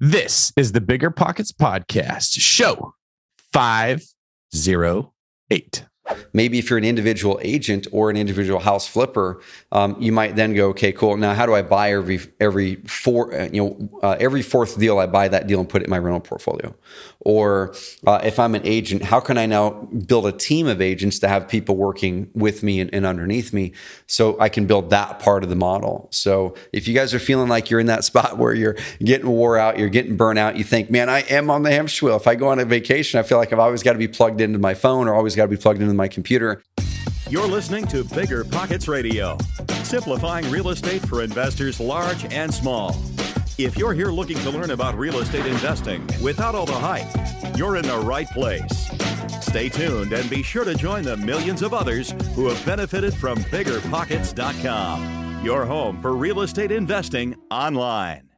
This is the Bigger Pockets Podcast, show 508. Maybe if you're an individual agent or an individual house flipper, you might then go, okay, cool. Now, how do I buy every fourth deal? I buy that deal and put it in my rental portfolio. Or if I'm an agent, how can I now build a team of agents to have people working with me and underneath me, so I can build that part of the model? So if you guys are feeling like you're in that spot where you're getting wore out, you're getting burnt out, you think, man, I am on the hamster wheel. If I go on a vacation, I feel like I've always got to be plugged into my phone or always got to be plugged into my computer. You're listening to BiggerPockets Radio, simplifying real estate for investors large and small. If you're here looking to learn about real estate investing without all the hype, you're in the right place. Stay tuned and be sure to join the millions of others who have benefited from BiggerPockets.com, your home for real estate investing online.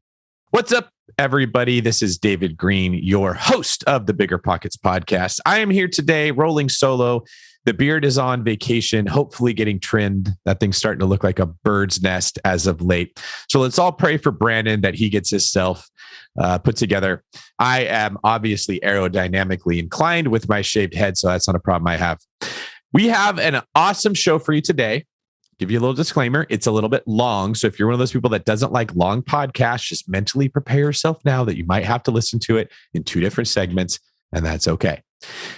What's up, everybody? This is David Green, your host of the Bigger Pockets Podcast. I am here today rolling solo. The beard is on vacation, hopefully getting trimmed. That thing's starting to look like a bird's nest as of late. So let's all pray for Brandon that he gets himself put together. I am obviously aerodynamically inclined with my shaved head, so that's not a problem I have. We have an awesome show for you today. Give you a little disclaimer. It's a little bit long. So if you're one of those people that doesn't like long podcasts, just mentally prepare yourself now that you might have to listen to it in two different segments, and that's okay.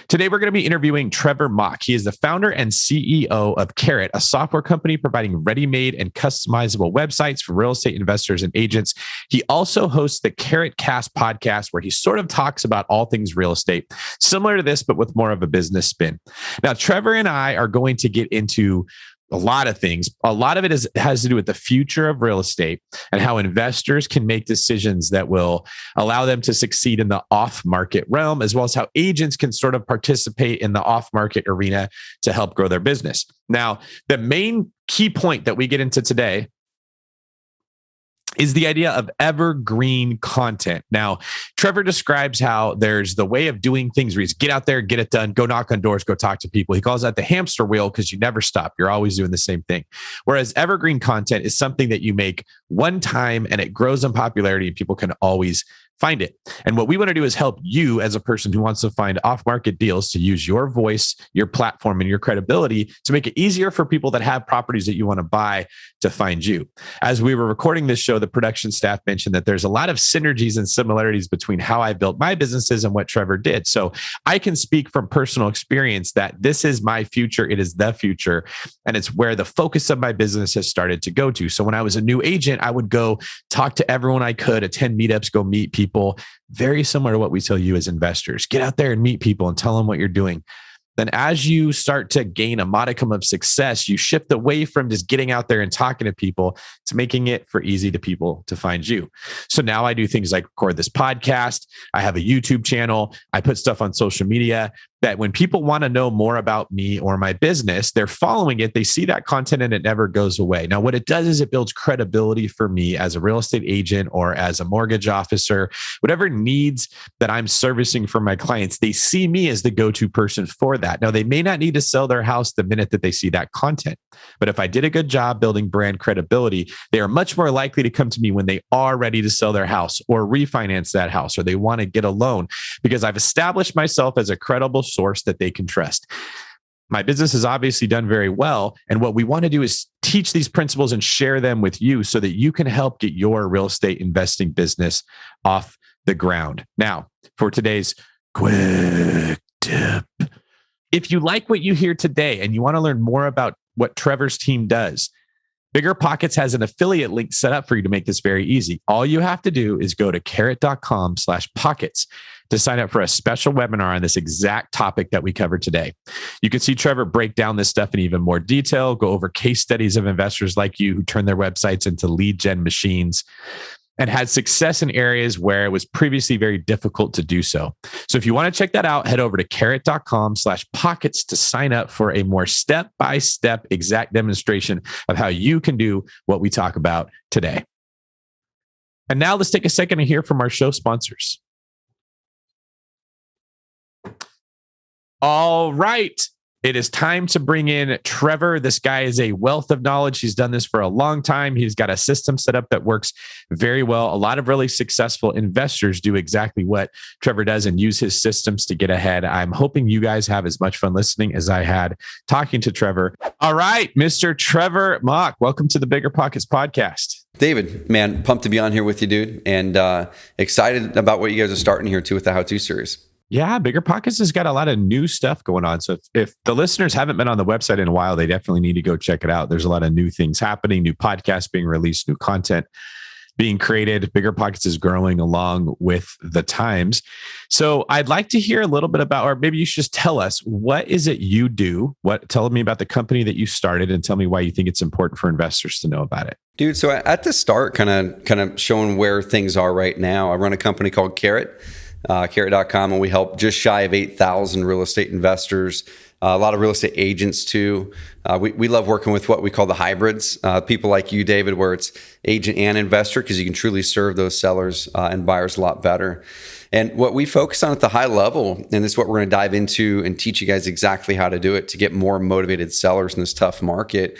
Today, we're going to be interviewing Trevor Mauch. He is the founder and CEO of Carrot, a software company providing ready-made and customizable websites for real estate investors and agents. He also hosts the Carrot Cast podcast, where he sort of talks about all things real estate, similar to this, but with more of a business spin. Now, Trevor and I are going to get into a lot of things. A lot of it has to do with the future of real estate and how investors can make decisions that will allow them to succeed in the off-market realm, as well as how agents can sort of participate in the off-market arena to help grow their business. Now, the main key point that we get into today is the idea of evergreen content. Now, Trevor describes how there's the way of doing things where you get out there, get it done, go knock on doors, go talk to people. He calls that the hamster wheel because you never stop. You're always doing the same thing. Whereas evergreen content is something that you make one time and it grows in popularity and people can always find it. And what we want to do is help you as a person who wants to find off-market deals to use your voice, your platform, and your credibility to make it easier for people that have properties that you want to buy to find you. As we were recording this show, the production staff mentioned that there's a lot of synergies and similarities between how I built my businesses and what Trevor did. So I can speak from personal experience that this is my future. It is the future. And it's where the focus of my business has started to go to. So when I was a new agent, I would go talk to everyone I could, attend meetups, go meet people. Very similar to what we tell you as investors. Get out there and meet people and tell them what you're doing. Then as you start to gain a modicum of success, you shift away from just getting out there and talking to people to making it for easy to people to find you. So now I do things like record this podcast. I have a YouTube channel. I put stuff on social media that when people want to know more about me or my business, they're following it. They see that content and it never goes away. Now, what it does is it builds credibility for me as a real estate agent or as a mortgage officer, whatever needs that I'm servicing for my clients. They see me as the go-to person for that. Now, they may not need to sell their house the minute that they see that content, but if I did a good job building brand credibility, they are much more likely to come to me when they are ready to sell their house or refinance that house, or they want to get a loan, because I've established myself as a credible source that they can trust. My business has obviously done very well. And what we want to do is teach these principles and share them with you so that you can help get your real estate investing business off the ground. Now, for today's quick tip, if you like what you hear today and you want to learn more about what Trevor's team does, BiggerPockets has an affiliate link set up for you to make this very easy. All you have to do is go to carrot.com/pockets to sign up for a special webinar on this exact topic that we covered today. You can see Trevor break down this stuff in even more detail, go over case studies of investors like you who turn their websites into lead gen machines and had success in areas where it was previously very difficult to do so. So if you want to check that out, head over to carrot.com/pockets to sign up for a more step-by-step exact demonstration of how you can do what we talk about today. And now let's take a second to hear from our show sponsors. All right. It is time to bring in Trevor. This guy is a wealth of knowledge. He's done this for a long time. He's got a system set up that works very well. A lot of really successful investors do exactly what Trevor does and use his systems to get ahead. I'm hoping you guys have as much fun listening as I had talking to Trevor. All right, Mr. Trevor Mauch, welcome to the BiggerPockets podcast. David, man, pumped to be on here with you, dude, and excited about what you guys are starting here too with the how-to series. Yeah, BiggerPockets has got a lot of new stuff going on. So if the listeners haven't been on the website in a while, they definitely need to go check it out. There's a lot of new things happening, new podcasts being released, new content being created. BiggerPockets is growing along with the times. So I'd like to hear a little bit about, or maybe you should just tell us, what is it you do? Tell me about the company that you started and tell me why you think it's important for investors to know about it. Dude, so at the start, kind of showing where things are right now, I run a company called Carrot. Carrot.com, and we help just shy of 8,000 real estate investors, a lot of real estate agents too. We love working with what we call the hybrids, people like you, David, where it's agent and investor, because you can truly serve those sellers and buyers a lot better. And what we focus on at the high level, and this is what we're going to dive into and teach you guys exactly how to do it to get more motivated sellers in this tough market,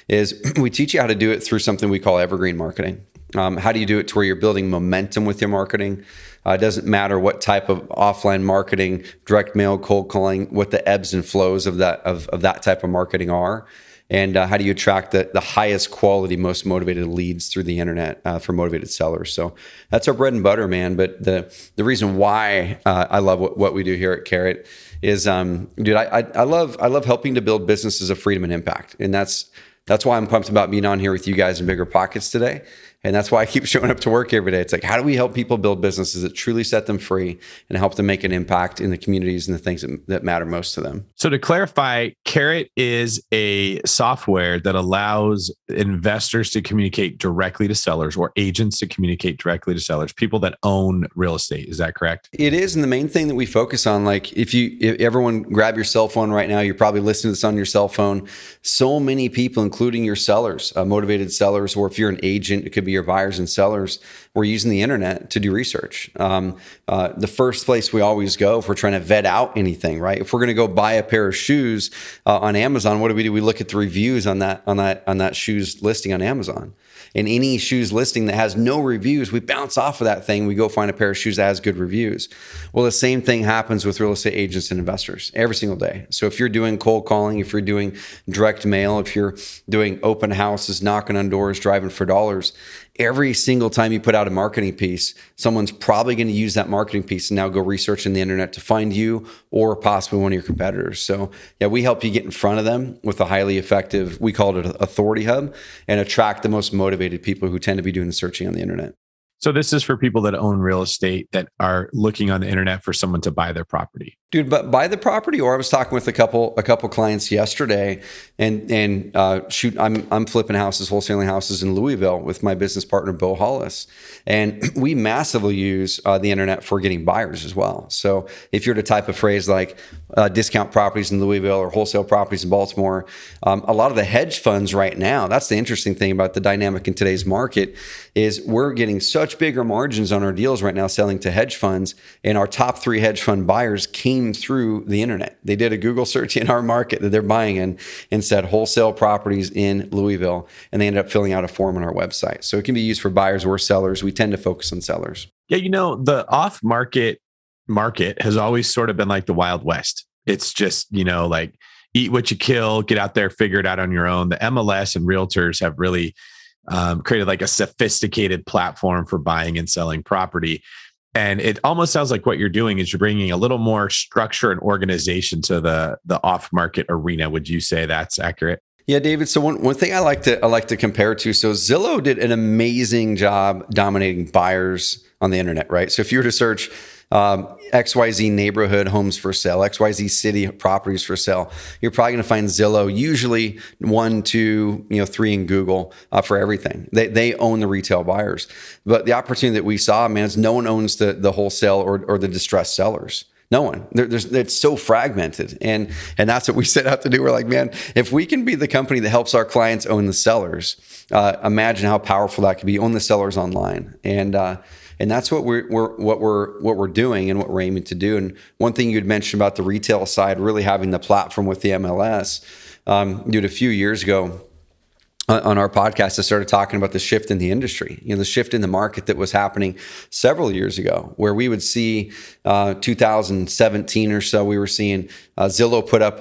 is we teach you how to do it through something we call evergreen marketing. How do you do it to where you're building momentum with your marketing? It doesn't matter what type of offline marketing, direct mail, cold calling, what the ebbs and flows of that type of marketing are, and how do you attract the highest quality, most motivated leads through the internet for motivated sellers. So that's our bread and butter, man. But the reason why I love what we do here at Carrot is, dude, I love helping to build businesses of freedom and impact, and that's why I'm pumped about being on here with you guys in BiggerPockets today. And that's why I keep showing up to work every day. It's like, how do we help people build businesses that truly set them free and help them make an impact in the communities and the things that matter most to them? So to clarify, Carrot is a software that allows investors to communicate directly to sellers, or agents to communicate directly to sellers, people that own real estate. Is that correct? It is. And the main thing that we focus on, like if everyone grab your cell phone right now, you're probably listening to this on your cell phone. So many people, including your sellers, motivated sellers, or if you're an agent, it could be your buyers and sellers, we're using the internet to do research. The first place we always go if we're trying to vet out anything, right? If we're going to go buy a pair of shoes on Amazon, what do? We look at the reviews on that shoes listing on Amazon. And any shoes listing that has no reviews, we bounce off of that thing. We go find a pair of shoes that has good reviews. Well, the same thing happens with real estate agents and investors every single day. So if you're doing cold calling, if you're doing direct mail, if you're doing open houses, knocking on doors, driving for dollars, every single time you put out a marketing piece, someone's probably going to use that marketing piece and now go research in the internet to find you or possibly one of your competitors. So yeah, we help you get in front of them with a highly effective, we call it an authority hub, and attract the most motivated people who tend to be doing the searching on the internet. So this is for people that own real estate that are looking on the internet for someone to buy their property. Dude, but buy the property. Or I was talking with a couple clients yesterday, and shoot, I'm flipping houses, wholesaling houses in Louisville with my business partner Bo Hollis, and we massively use the internet for getting buyers as well. So if you're to type a phrase like discount properties in Louisville or wholesale properties in Baltimore, a lot of the hedge funds right now. That's the interesting thing about the dynamic in today's market is we're getting such bigger margins on our deals right now selling to hedge funds, and our top 3 hedge fund buyers came through the internet. They did a Google search in our market that they're buying in and said wholesale properties in Louisville, and they ended up filling out a form on our website. So it can be used for buyers or sellers. We tend to focus on sellers. Yeah, the off-market market has always sort of been like the Wild West. It's just, like eat what you kill, get out there, figure it out on your own. The MLS and realtors have really created like a sophisticated platform for buying and selling property. And it almost sounds like what you're doing is you're bringing a little more structure and organization to the off-market arena. Would you say that's accurate? Yeah, David. So one thing I like to compare to, so Zillow did an amazing job dominating buyers on the internet, right? So if you were to search XYZ neighborhood homes for sale, XYZ city properties for sale, you're probably going to find Zillow usually 1, 2, 3 in Google for everything. They own the retail buyers. But the opportunity that we saw, man, is no one owns the wholesale or the distressed sellers. No one. It's so fragmented, and that's what we set out to do. We're like, man, if we can be the company that helps our clients own the sellers, imagine how powerful that could be. Own the sellers online, and And that's what we're doing and what we're aiming to do. And one thing you'd mentioned about the retail side, really having the platform with the MLS, dude, a few years ago, on our podcast, I started talking about the shift in the industry, the shift in the market that was happening several years ago, where we would see 2017 or so, we were seeing Zillow put up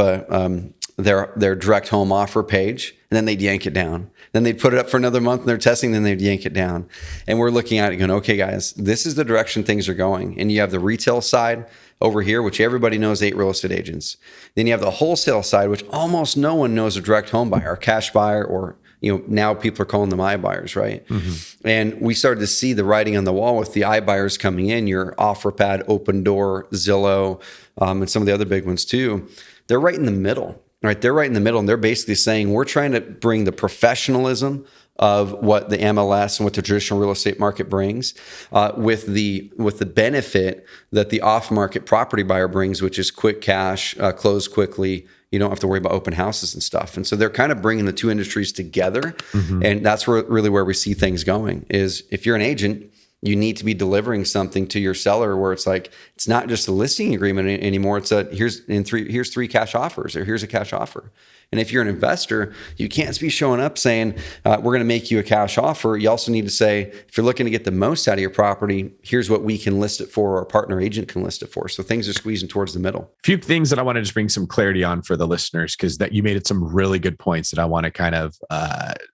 their direct home offer page, and then they'd yank it down. Then they'd put it up for another month and they're testing, then they'd yank it down. And we're looking at it going, okay, guys, this is the direction things are going. And you have the retail side over here, which everybody knows 8 real estate agents. Then you have the wholesale side, which almost no one knows a direct home buyer, a cash buyer, or now people are calling them iBuyers, right? Mm-hmm. And we started to see the writing on the wall with the iBuyers coming in, your OfferPad, Open Door, Zillow, and some of the other big ones too. They're right in the middle, right? They're right in the middle, and they're basically saying, we're trying to bring the professionalism of what the MLS and what the traditional real estate market brings, with the benefit that the off-market property buyer brings, which is quick cash, close quickly. You don't have to worry about open houses and stuff. And so they're kind of bringing the two industries together. Mm-hmm. And that's really where we see things going is if you're an agent, you need to be delivering something to your seller where it's like, it's not just a listing agreement anymore. It's here's 3 cash offers, or here's a cash offer. And if you're an investor, you can't be showing up saying, we're going to make you a cash offer. You also need to say, if you're looking to get the most out of your property, here's what we can list it for, or our partner agent can list it for. So things are squeezing towards the middle. A few things that I want to just bring some clarity on for the listeners, because that you made it some really good points that I want to kind of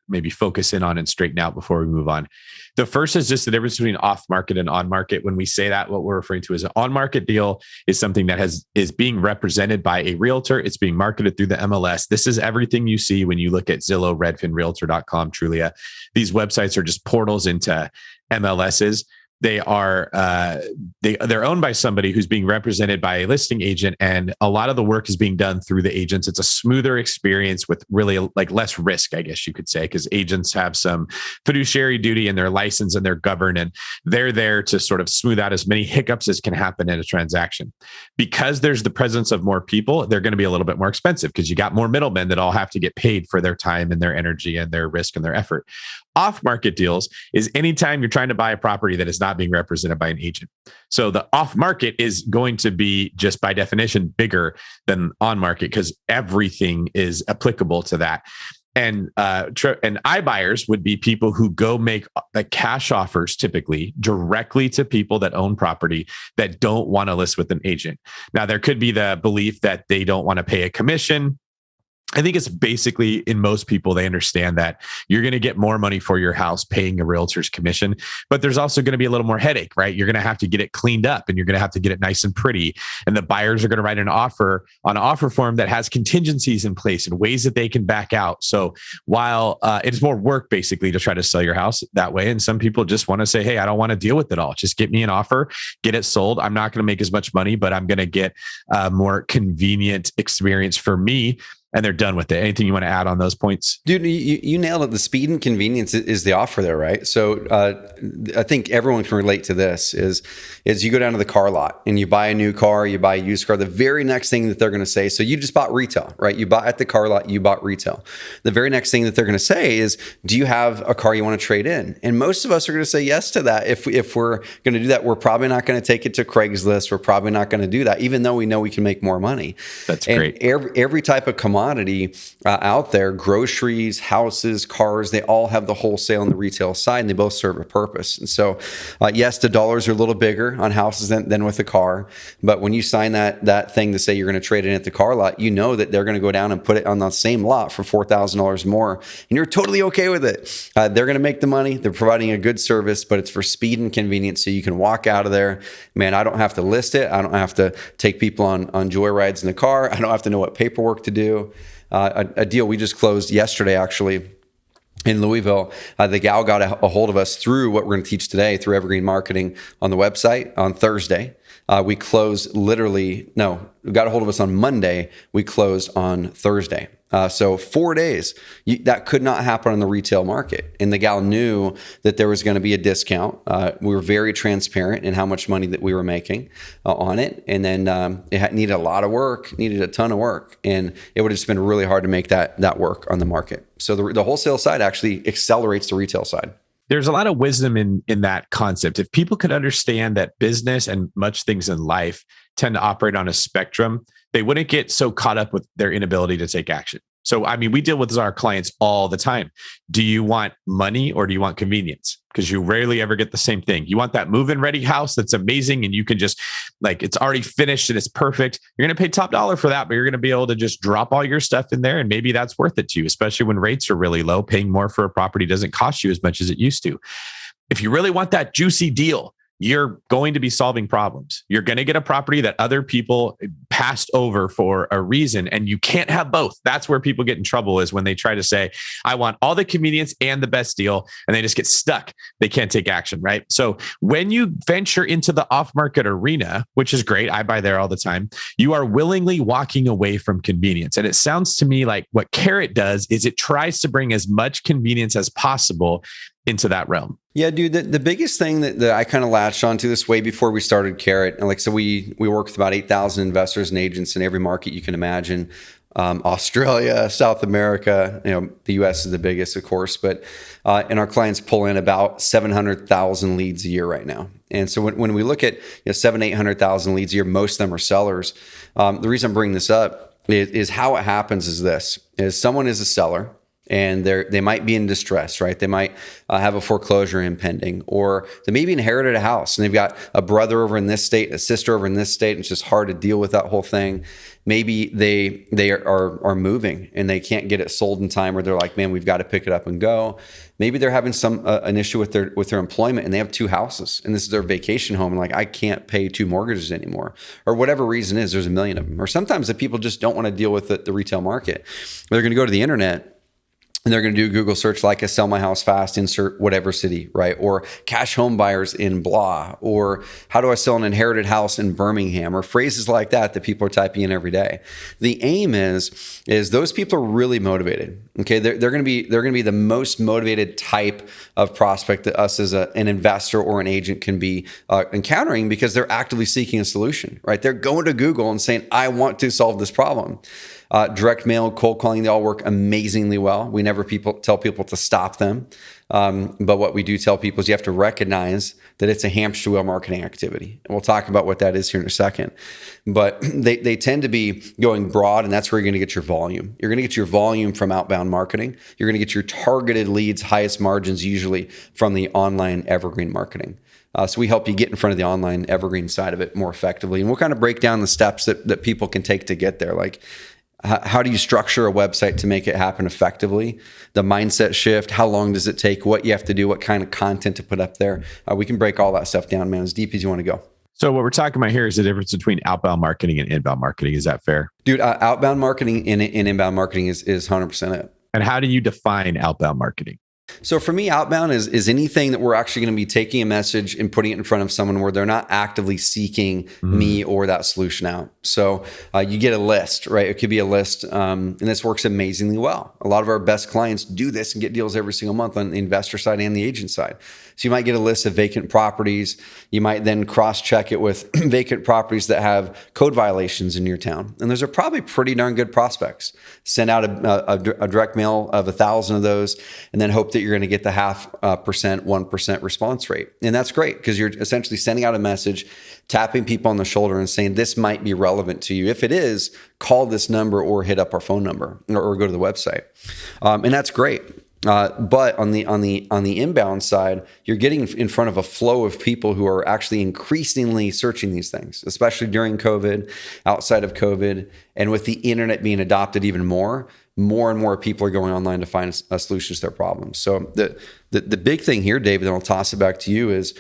maybe focus in on and straighten out before we move on. The first is just the difference between off market and on market. When we say that, what we're referring to as an on market deal is something that is being represented by a realtor. It's being marketed through the MLS. This is everything you see when you look at Zillow, Redfin, Realtor.com, Trulia. These websites are just portals into MLSs. They are they're owned by somebody who's being represented by a listing agent, and a lot of the work is being done through the agents. It's a smoother experience with really like less risk, I guess you could say, because agents have some fiduciary duty and they're licensed and they're governed, and they're there to sort of smooth out as many hiccups as can happen in a transaction. Because there's the presence of more people, they're going to be a little bit more expensive because you got more middlemen that all have to get paid for their time and their energy and their risk and their effort. Off-market deals is anytime you're trying to buy a property that is not being represented by an agent. So the off-market is going to be, just by definition, bigger than on-market because everything is applicable to that. And iBuyers would be people who go make cash offers, typically directly to people that own property that don't want to list with an agent. Now, there could be the belief that they don't want to pay a commission. I think it's basically, in most people, they understand that you're going to get more money for your house paying a realtor's commission, but there's also going to be a little more headache, right? You're going to have to get it cleaned up and you're going to have to get it nice and pretty. And the buyers are going to write an offer on an offer form that has contingencies in place and ways that they can back out. So while it's more work basically to try to sell your house that way, and some people just want to say, hey, I don't want to deal with it all. Just get me an offer, get it sold. I'm not going to make as much money, but I'm going to get a more convenient experience for me. And they're done with it. Anything you want to add on those points? Dude, you nailed it. The speed and convenience is the offer there, right? So I think everyone can relate to this is you go down to the car lot and you buy a new car, you buy a used car. The very next thing that they're going to say, so you just bought retail, right? You bought at the car lot, you bought retail. The very next thing that they're going to say is, do you have a car you want to trade in? And most of us are going to say yes to that. If we're going to do that, we're probably not going to take it to Craigslist. We're probably not going to do that, even though we know we can make more money. That's great. Every type of commodity out there, groceries, houses, cars, they all have the wholesale and the retail side, and they both serve a purpose. And so, yes, the dollars are a little bigger on houses than with a car. But when you sign that thing to say you're going to trade it in at the car lot, you know that they're going to go down and put it on the same lot for $4,000 more. And you're totally okay with it. They're going to make the money. They're providing a good service, but it's for speed and convenience. So you can walk out of there. Man, I don't have to list it. I don't have to take people on joyrides in the car. I don't have to know what paperwork to do. A deal we just closed yesterday, actually, in Louisville. The gal got a hold of us through what we're going to teach today through Evergreen Marketing on the website on Thursday. We closed got a hold of us on Monday. We closed on Thursday. So 4 days, that could not happen in the retail market. And the gal knew that there was going to be a discount. We were very transparent in how much money that we were making on it. And then it needed a lot of work, needed a ton of work. And it would have just been really hard to make that work on the market. So the wholesale side actually accelerates the retail side. There's a lot of wisdom in that concept. If people could understand that business and much things in life tend to operate on a spectrum, they wouldn't get so caught up with their inability to take action. So, I mean, we deal with our clients all the time. Do you want money or do you want convenience? Because you rarely ever get the same thing. You want that move-in ready house that's amazing and you can just, like, it's already finished and it's perfect. You're going to pay top dollar for that, but you're going to be able to just drop all your stuff in there and maybe that's worth it to you, especially when rates are really low. Paying more for a property doesn't cost you as much as it used to. If you really want that juicy deal, you're going to be solving problems. You're going to get a property that other people passed over for a reason, and you can't have both. That's where people get in trouble, is when they try to say, I want all the convenience and the best deal, and they just get stuck. They can't take action, right? So when you venture into the off-market arena, which is great, I buy there all the time, you are willingly walking away from convenience. And it sounds to me like what Carrot does is it tries to bring as much convenience as possible into that realm. Yeah, dude, the biggest thing that I kind of latched onto this way before we started Carrot, and so we work with about 8,000 investors and agents in every market you can imagine. Australia, South America, the US is the biggest, of course, but and our clients pull in about 700,000 leads a year right now. And so when we look at 800,000 leads a year, most of them are sellers. The reason I'm bringing this up is how it happens is someone is a seller, and they might be in distress, right? They might have a foreclosure impending, or they maybe inherited a house and they've got a brother over in this state, a sister over in this state, and it's just hard to deal with that whole thing. Maybe they are moving and they can't get it sold in time, or they're like, man, we've got to pick it up and go. Maybe they're having an issue with their employment and they have 2 houses and this is their vacation home, and like, I can't pay 2 mortgages anymore, or whatever reason is. There's a million of them. Or sometimes the people just don't want to deal with the retail market. They're going to go to the internet and they're going to do a Google search like a sell my house fast, insert whatever city, right? Or cash home buyers in blah, or how do I sell an inherited house in Birmingham, or phrases like that people are typing in every day. The aim is those people are really motivated. Okay, they're going to be the most motivated type of prospect that us as an investor or an agent can be encountering, because they're actively seeking a solution, right? They're going to Google and saying, I want to solve this problem. Direct mail, cold calling, they all work amazingly well. We never tell people to stop them. But what we do tell people is you have to recognize that it's a hamster wheel marketing activity. And we'll talk about what that is here in a second. But they tend to be going broad, and that's where you're going to get your volume. You're going to get your volume from outbound marketing. You're going to get your targeted leads, highest margins usually from the online evergreen marketing. So we help you get in front of the online evergreen side of it more effectively. And we'll kind of break down the steps that people can take to get there. Like, how do you structure a website to make it happen effectively? The mindset shift, how long does it take? What you have to do, what kind of content to put up there. We can break all that stuff down, man, as deep as you want to go. So what we're talking about here is the difference between outbound marketing and inbound marketing. Is that fair? Dude, outbound marketing and inbound marketing is 100% it. And how do you define outbound marketing? So for me, outbound is anything that we're actually going to be taking a message and putting it in front of someone where they're not actively seeking me or that solution out. So you get a list, right? It could be a list, and this works amazingly well. A lot of our best clients do this and get deals every single month on the investor side and the agent side. So you might get a list of vacant properties. You might then cross-check it with vacant properties that have code violations in your town. And those are probably pretty darn good prospects. Send out a direct mail of 1,000 of those, and then hope that you're going to get the 0.5%, 1% response rate. And that's great, because you're essentially sending out a message, tapping people on the shoulder and saying, this might be relevant to you. If it is, call this number or hit up our phone number or go to the website. And that's great. But on the inbound side, you're getting in front of a flow of people who are actually increasingly searching these things, especially during COVID, outside of COVID, and with the internet being adopted even more and more people are going online to find solutions to their problems. So the big thing here, David, and I'll toss it back to you, is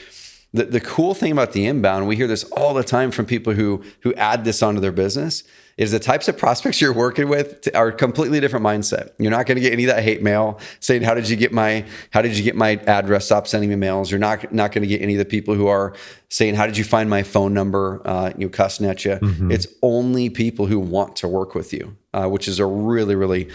the cool thing about the inbound. We hear this all the time from people who add this onto their business. Is the types of prospects you're working with are a completely different mindset. You're not going to get any of that hate mail saying, how did you get my address? Stop sending me mails. You're not going to get any of the people who are saying, how did you find my phone number? Cussing at you. Mm-hmm. It's only people who want to work with you, which is a really, really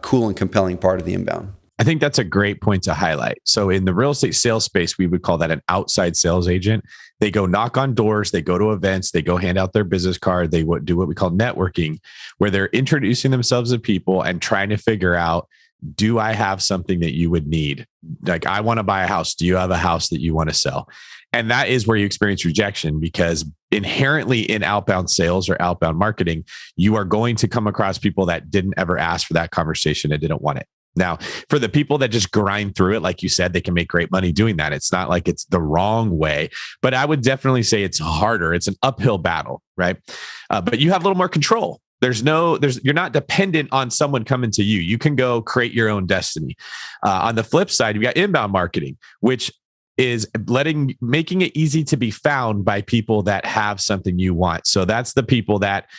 cool and compelling part of the inbound. I think that's a great point to highlight. So in the real estate sales space, we would call that an outside sales agent. They go knock on doors, they go to events, they go hand out their business card, they do what we call networking, where they're introducing themselves to people and trying to figure out do I have something that you would need? Like, I want to buy a house. Do you have a house that you want to sell? And that is where you experience rejection, because inherently in outbound sales or outbound marketing, you are going to come across people that didn't ever ask for that conversation and didn't want it. Now, for the people that just grind through it, like you said, they can make great money doing that. It's not like it's the wrong way, but I would definitely say it's harder. It's an uphill battle, right? But you have a little more control. You're not dependent on someone coming to you. You can go create your own destiny. On the flip side, you've got inbound marketing, which is making it easy to be found by people that have something you want. So that's the people that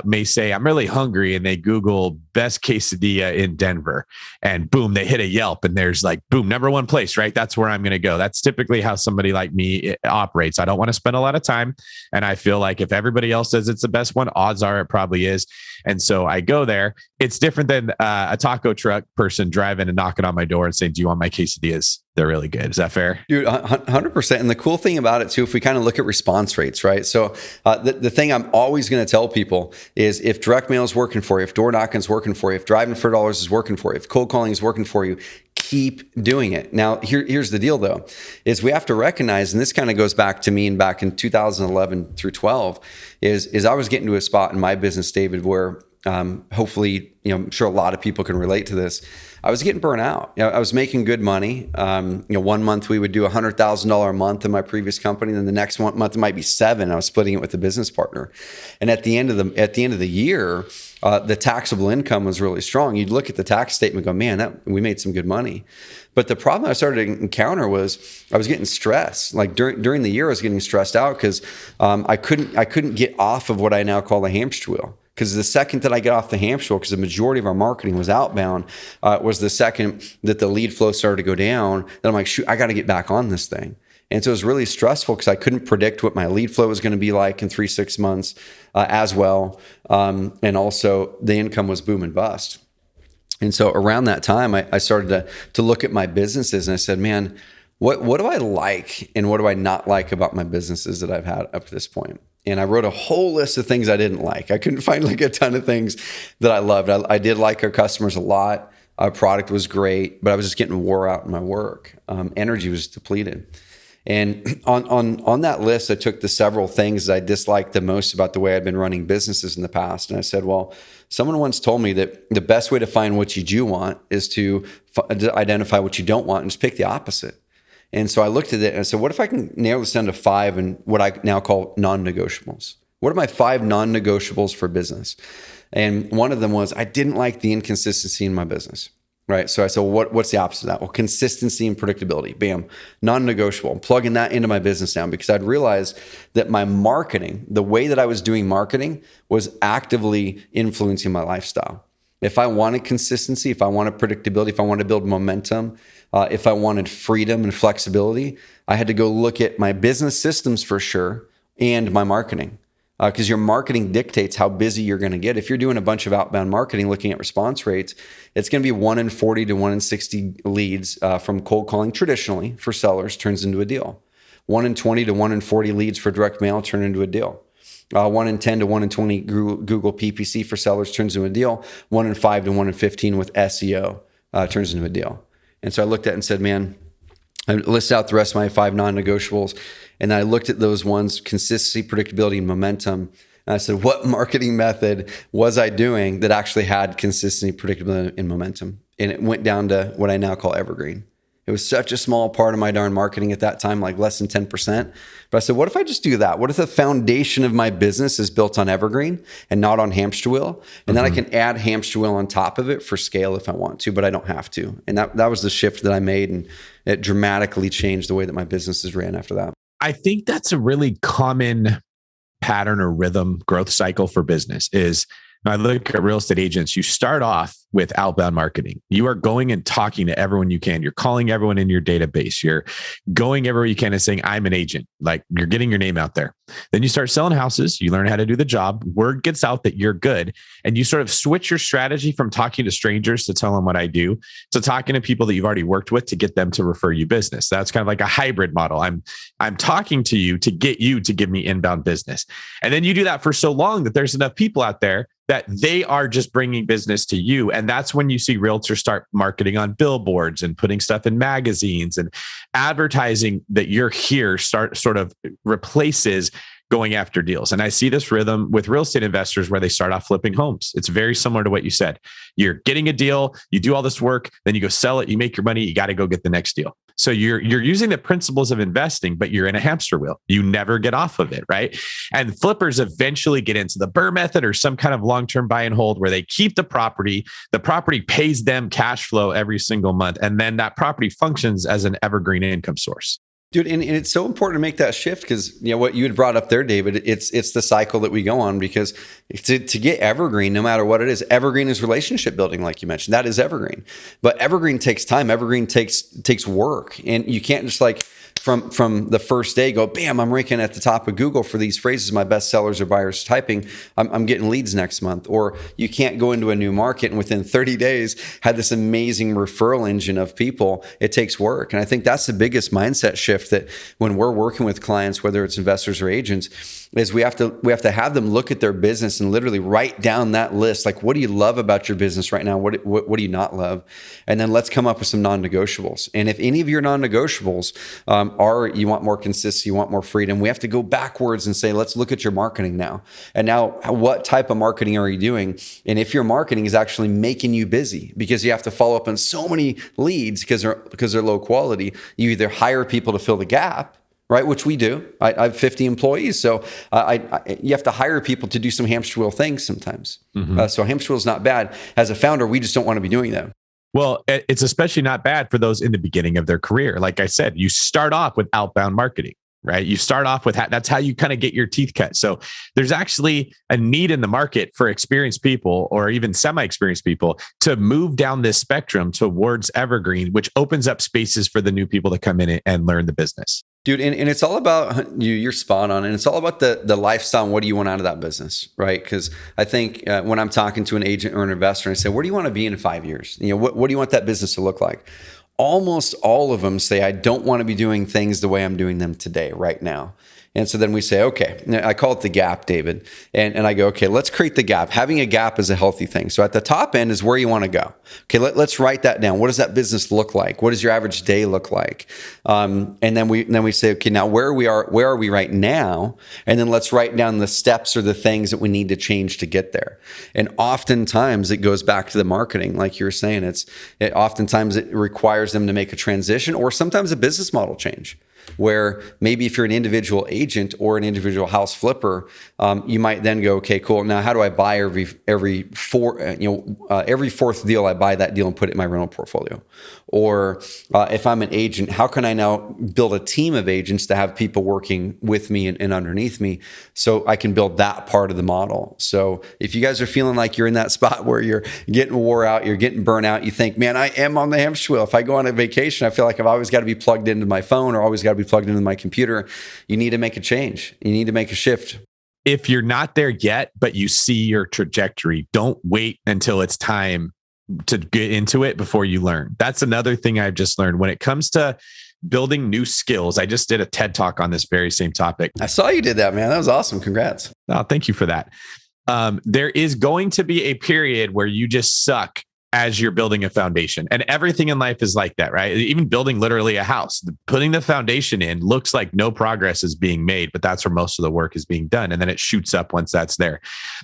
may say, I'm really hungry, and they Google best quesadilla in Denver, and boom, they hit a Yelp, and there's like, boom, number one place, right? That's where I'm going to go. That's typically how somebody like me operates. I don't want to spend a lot of time. And I feel like if everybody else says it's the best one, odds are it probably is. And so I go there. It's different than a taco truck person driving and knocking on my door and saying, do you want my quesadillas? They're really good. Is that fair? Dude, 100%. And the cool thing about it too, if we kind of look at response rates, right? So the thing I'm always going to tell people is, if direct mail is working for you, if door knocking is working for you, if driving for dollars is working for you, if cold calling is working for you, keep doing it. Now, here's the deal though, is we have to recognize, and this kind of goes back to me and back in 2011 through 12, is I was getting to a spot in my business, David, where hopefully, I'm sure a lot of people can relate to this. I was getting burnt out. I was making good money. One month we would do $100,000 a month in my previous company. Then the next month it might be $7,000. I was splitting it with a business partner. And at the end of the year, the taxable income was really strong. You'd look at the tax statement and go, man, we made some good money. But the problem I started to encounter was I was getting stressed. Like during the year, I was getting stressed out because I couldn't get off of what I now call the hamster wheel. Because the second that I get off the hamster wheel, because the majority of our marketing was outbound, was the second that the lead flow started to go down, then I'm like, shoot, I got to get back on this thing. And so it was really stressful because I couldn't predict what my lead flow was going to be like in 3-6 months as well. And also the income was boom and bust. And so around that time, I started to look at my businesses, and I said, man, what do I like and what do I not like about my businesses that I've had up to this point? And I wrote a whole list of things I didn't like. I couldn't find like a ton of things that I loved. I did like our customers a lot. Our product was great, but I was just getting wore out in my work. Energy was depleted. And on that list, I took the several things that I disliked the most about the way I'd been running businesses in the past. And I said, well, someone once told me that the best way to find what you do want is to identify what you don't want and just pick the opposite. And so I looked at it and I said, what if I can narrow this down to 5 and what I now call non-negotiables? What are my 5 non-negotiables for business? And one of them was, I didn't like the inconsistency in my business, right? So I said, well, what's the opposite of that? Well, consistency and predictability, bam, non-negotiable. I'm plugging that into my business now because I'd realized that my marketing, the way that I was doing marketing, was actively influencing my lifestyle. If I wanted consistency, if I wanted predictability, if I wanted to build momentum, if I wanted freedom and flexibility, I had to go look at my business systems for sure and my marketing. Because your marketing dictates how busy you're going to get. If you're doing a bunch of outbound marketing, looking at response rates, it's going to be 1 in 40 to 1 in 60 leads from cold calling traditionally for sellers turns into a deal. 1 in 20 to 1 in 40 leads for direct mail turn into a deal. 1 in 10 to 1 in 20 Google PPC for sellers turns into a deal. 1 in 5 to 1 in 15 with SEO turns into a deal. And so I looked at it and said, man, I listed out the rest of my 5 non-negotiables. And I looked at those ones, consistency, predictability, and momentum. And I said, what marketing method was I doing that actually had consistency, predictability, and momentum? And it went down to what I now call evergreen. It was such a small part of my darn marketing at that time, like less than 10%. But I said, what if I just do that? What if the foundation of my business is built on evergreen and not on hamster wheel? And then I can add hamster wheel on top of it for scale if I want to, but I don't have to. And that was the shift that I made. And it dramatically changed the way that my businesses ran after that. I think that's a really common pattern or rhythm growth cycle for business is, I look at real estate agents, you start off with outbound marketing. You are going and talking to everyone you can. You're calling everyone in your database. You're going everywhere you can and saying, I'm an agent. Like, you're getting your name out there. Then you start selling houses. You learn how to do the job. Word gets out that you're good. And you sort of switch your strategy from talking to strangers to tell them what I do to talking to people that you've already worked with to get them to refer you business. That's kind of like a hybrid model. I'm talking to you to get you to give me inbound business. And then you do that for so long that there's enough people out there that they are just bringing business to you. And And that's when you see realtors start marketing on billboards and putting stuff in magazines, and advertising that you're here sort of replaces going after deals. And I see this rhythm with real estate investors where they start off flipping homes. It's very similar to what you said. You're getting a deal, you do all this work, then you go sell it, you make your money, you got to go get the next deal. So you're using the principles of investing, but you're in a hamster wheel. You never get off of it, right? And flippers eventually get into the BRRRR method or some kind of long-term buy and hold where they keep the property pays them cash flow every single month. And then that property functions as an evergreen income source. Dude, and it's so important to make that shift because what you had brought up there, David, it's the cycle that we go on, because to get evergreen, no matter what it is, evergreen is relationship building, like you mentioned. That is evergreen. But evergreen takes time. Evergreen takes work. And you can't just from the first day go, bam, I'm ranking at the top of Google for these phrases my best sellers or buyers typing. I'm getting leads next month. Or you can't go into a new market and within 30 days have this amazing referral engine of people. It takes work. And I think that's the biggest mindset shift that when we're working with clients, whether it's investors or agents, is we have to have them look at their business and literally write down that list. Like, what do you love about your business right now? What do you not love? And then let's come up with some non-negotiables. And if any of your non-negotiables are you want more consistency, you want more freedom, we have to go backwards and say, let's look at your marketing now. And now, what type of marketing are you doing? And if your marketing is actually making you busy, because you have to follow up on so many leads because they're low quality, you either hire people to fill the gap, right? Which we do. I have 50 employees. So you have to hire people to do some hamster wheel things sometimes. Mm-hmm. So hamster wheel is not bad. As a founder, we just don't want to be doing that. Well, it's especially not bad for those in the beginning of their career. Like I said, you start off with outbound marketing, right? You start off with that's how you kind of get your teeth cut. So there's actually a need in the market for experienced people or even semi-experienced people to move down this spectrum towards evergreen, which opens up spaces for the new people to come in and learn the business. Dude, and it's all about you're spot on. And it's all about the lifestyle and what do you want out of that business, right? Because I think when I'm talking to an agent or an investor and I say, where do you want to be in 5 years? What do you want that business to look like? Almost all of them say, I don't want to be doing things the way I'm doing them today, right now. And so then we say, okay, I call it the gap, David. And I go, okay, let's create the gap. Having a gap is a healthy thing. So at the top end is where you want to go. Okay, let's write that down. What does that business look like? What does your average day look like? And then we say, okay, now where are we right now? And then let's write down the steps or the things that we need to change to get there. And oftentimes it goes back to the marketing, like you were saying. Oftentimes it requires them to make a transition or sometimes a business model change. Where maybe if you're an individual agent or an individual house flipper, you might then go, okay, cool. Now, how do I buy every fourth deal? I buy that deal and put it in my rental portfolio. Or if I'm an agent, how can I now build a team of agents to have people working with me and underneath me so I can build that part of the model? So if you guys are feeling like you're in that spot where you're getting wore out, you're getting burnt out, you think, man, I am on the hamster wheel. If I go on a vacation, I feel like I've always got to be plugged into my phone or always got to be plugged into my computer. You need to make a change. You need to make a shift. If you're not there yet, but you see your trajectory, don't wait until it's time to get into it before you learn. That's another thing I've just learned when it comes to building new skills. I just did a TED Talk on this very same topic. I saw you did that, man. That was awesome. Congrats. Oh, thank you for that. There is going to be a period where you just suck as you're building a foundation. And everything in life is like that, right? Even building literally a house, putting the foundation in looks like no progress is being made, but that's where most of the work is being done. And then it shoots up once that's there.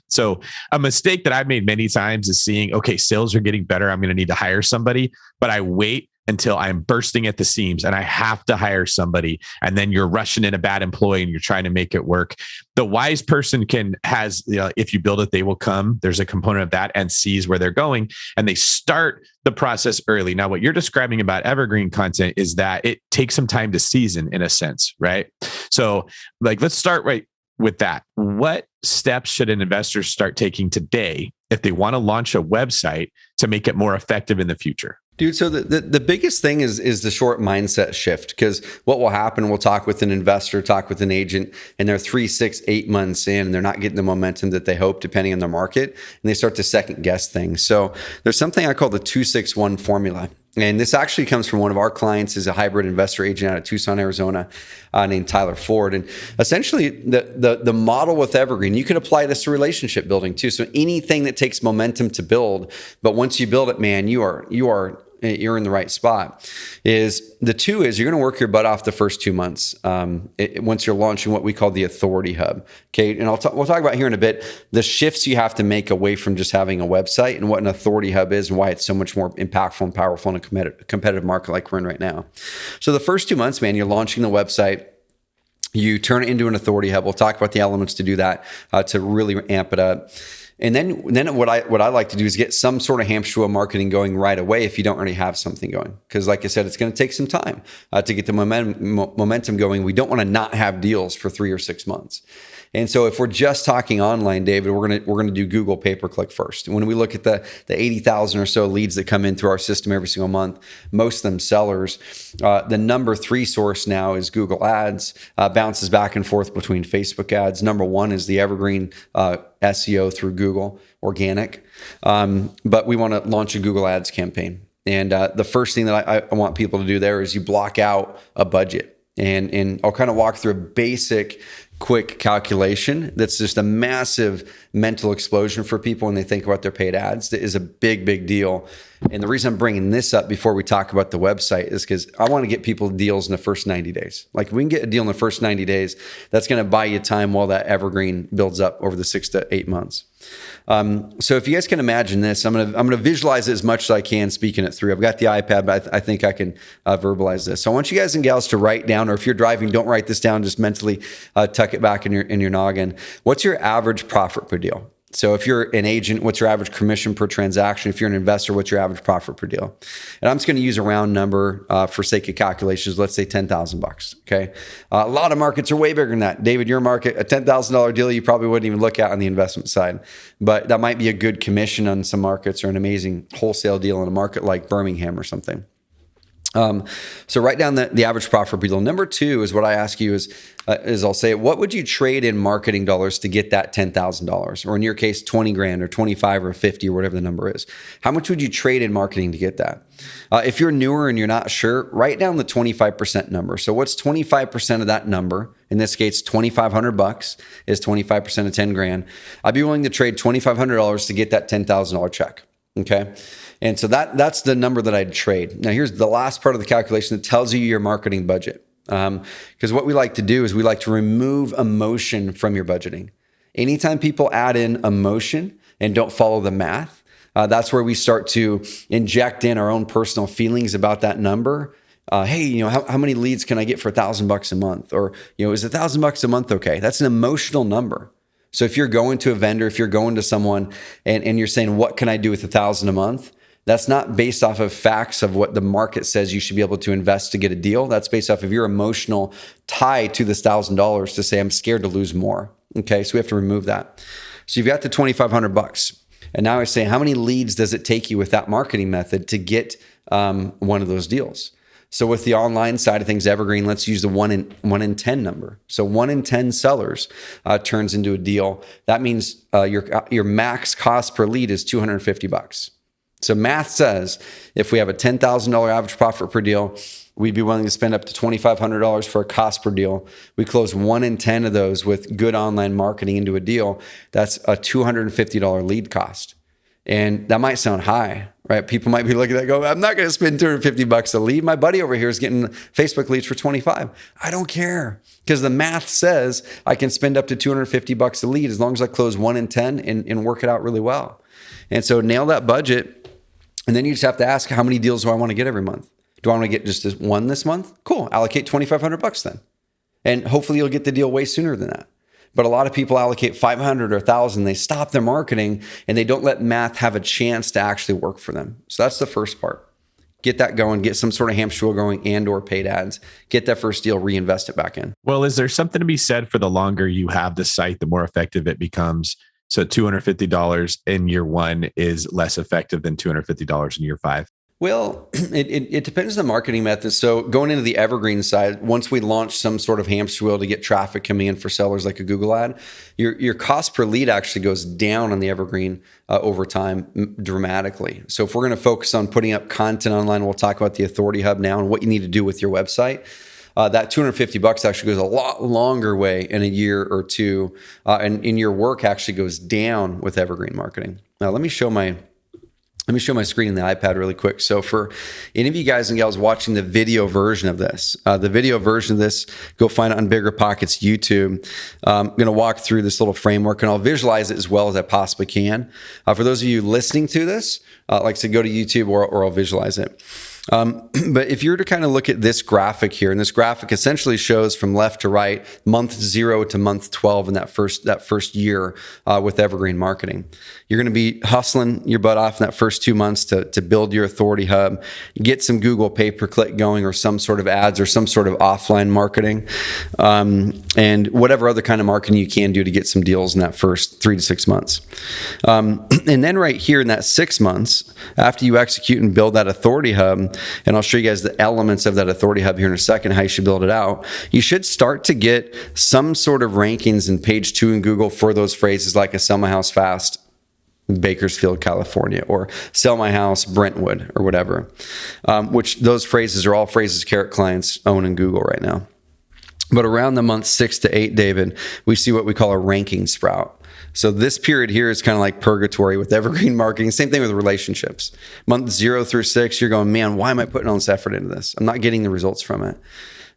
So a mistake that I've made many times is seeing, okay, sales are getting better. I'm going to need to hire somebody, but I wait until I'm bursting at the seams and I have to hire somebody. And then you're rushing in a bad employee and you're trying to make it work. The wise person has, if you build it, they will come. There's a component of that and sees where they're going and they start the process early. Now, what you're describing about evergreen content is that it takes some time to season in a sense, right? So let's start right with that. What steps should an investor start taking today if they want to launch a website to make it more effective in the future? Dude, so the biggest thing is the short mindset shift, because what will happen, we'll talk with an investor, talk with an agent, and they're 3, 6, 8 months in, and they're not getting the momentum that they hope, depending on their market, and they start to second guess things. So there's something I call the 2-6-1 formula. And this actually comes from one of our clients, is a hybrid investor agent out of Tucson, Arizona, named Tyler Ford. And essentially, the model with Evergreen, you can apply this to relationship building too. So anything that takes momentum to build, but once you build it, man, you're in the right spot. Is you're going to work your butt off the first 2 months once you're launching what we call the Authority Hub. Okay, and we'll talk about here in a bit the shifts you have to make away from just having a website and what an Authority Hub is and why it's so much more impactful and powerful in a competitive market like we're in right now. So the first 2 months, man, you're launching the website. You turn it into an Authority Hub. We'll talk about the elements to do that to really amp it up. And then what I like to do is get some sort of hamster wheel marketing going right away if you don't already have something going. Because like I said, it's going to take some time to get the momentum going. We don't want to not have deals for 3 or 6 months. And so if we're just talking online, David, we're gonna do Google pay-per-click first. And when we look at the 80,000 or so leads that come in through our system every single month, most of them sellers, the number 3 source now is Google Ads, bounces back and forth between Facebook ads. Number 1 is the Evergreen SEO through Google, organic. But we want to launch a Google Ads campaign. And the first thing that I want people to do there is you block out a budget. And I'll kind of walk through a basic quick calculation that's just a massive mental explosion for people when they think about their paid ads. That is a big deal. And the reason I'm bringing this up before we talk about the website is because I want to get people deals in the first 90 days. Like if we can get a deal in the first 90 days, that's going to buy you time while that evergreen builds up over the 6 to 8 months. So if you guys can imagine this, I'm gonna visualize it as much as I can, speaking it through. I've got the iPad, but I think I can verbalize this. So I want you guys and gals to write down, or if you're driving, don't write this down. Just mentally tuck it back in your noggin. What's your average profit per deal? So if you're an agent, what's your average commission per transaction? If you're an investor, what's your average profit per deal? And I'm just going to use a round number for sake of calculations. Let's say $10,000. Okay. A lot of markets are way bigger than that. David, your market, a $10,000 deal, you probably wouldn't even look at on the investment side, but that might be a good commission on some markets or an amazing wholesale deal in a market like Birmingham or something. So write down the average profit per deal. Number 2 is what I ask you is I'll say, what would you trade in marketing dollars to get that $10,000, or in your case, 20 grand or 25 or 50 or whatever the number is? How much would you trade in marketing to get that? If you're newer and you're not sure, write down the 25% number. So what's 25% of that number? In this case, $2,500 is 25% of 10 grand. I'd be willing to trade $2,500 to get that $10,000 check. Okay. And so that's the number that I'd trade. Now, here's the last part of the calculation that tells you your marketing budget. Because what we like to do is we like to remove emotion from your budgeting. Anytime people add in emotion and don't follow the math, that's where we start to inject in our own personal feelings about that number. Hey, how many leads can I get for $1,000 a month? Or, is $1,000 a month okay? That's an emotional number. So if you're going to a vendor, if you're going to someone and you're saying, what can I do with $1,000 a month? That's not based off of facts of what the market says you should be able to invest to get a deal. That's based off of your emotional tie to this $1,000 to say, I'm scared to lose more. Okay, so we have to remove that. So you've got the $2,500. And now I say, how many leads does it take you with that marketing method to get one of those deals? So with the online side of things, Evergreen, let's use the 1 in 10 number. So 1 in 10 sellers turns into a deal. That means your max cost per lead is $250. So math says if we have a $10,000 average profit per deal, we'd be willing to spend up to $2,500 for a cost per deal. We close 1 in 10 of those with good online marketing into a deal. That's a $250 lead cost. And that might sound high, right? People might be looking at that go, I'm not going to spend $250 a lead. My buddy over here is getting Facebook leads for 25. I don't care, because the math says I can spend up to $250 a lead as long as I close 1 in 10 and work it out really well. And so nail that budget. And then you just have to ask, how many deals do I want to get every month? Do I want to get just one this month? Cool. Allocate $2,500 then. And hopefully you'll get the deal way sooner than that. But a lot of people allocate 500 or 1,000. They stop their marketing and they don't let math have a chance to actually work for them. So that's the first part. Get that going, get some sort of hamster wheel going and or paid ads. Get that first deal, reinvest it back in. Well, is there something to be said for the longer you have the site, the more effective it becomes? So $250 in year 1 is less effective than $250 in year 5. Well, it depends on the marketing method. So going into the evergreen side, once we launch some sort of hamster wheel to get traffic coming in for sellers like a Google ad, your cost per lead actually goes down on the evergreen over time dramatically. So if we're going to focus on putting up content online, we'll talk about the Authority Hub now and what you need to do with your website. That $250 actually goes a lot longer way in a year or two, and your work actually goes down with evergreen marketing. Now, let me show my screen in the iPad really quick. So for any of you guys and gals watching the video version of this, go find it on BiggerPockets YouTube. I'm going to walk through this little framework and I'll visualize it as well as I possibly can. For those of you listening to this, like I said, go to YouTube or I'll visualize it. But if you were to kind of look at this graphic here, and this graphic essentially shows from left to right, month 0 to month 12 in that first year with evergreen marketing. You're going to be hustling your butt off in that first 2 months to build your Authority Hub, get some Google pay-per-click going or some sort of ads or some sort of offline marketing, and whatever other kind of marketing you can do to get some deals in that first 3 to 6 months. And then right here in that 6 months, after you execute and build that Authority Hub, and I'll show you guys the elements of that Authority Hub here in a second, how you should build it out, you should start to get some sort of rankings in page 2 in Google for those phrases like a sell my house fast, Bakersfield, California, or sell my house, Brentwood, or whatever, which those phrases are all phrases Carrot clients own in Google right now. But around the month 6 to 8, David, we see what we call a ranking sprout. So this period here is kind of like purgatory with evergreen marketing. Same thing with relationships. Month 0 through 6, you're going, man, why am I putting all this effort into this? I'm not getting the results from it.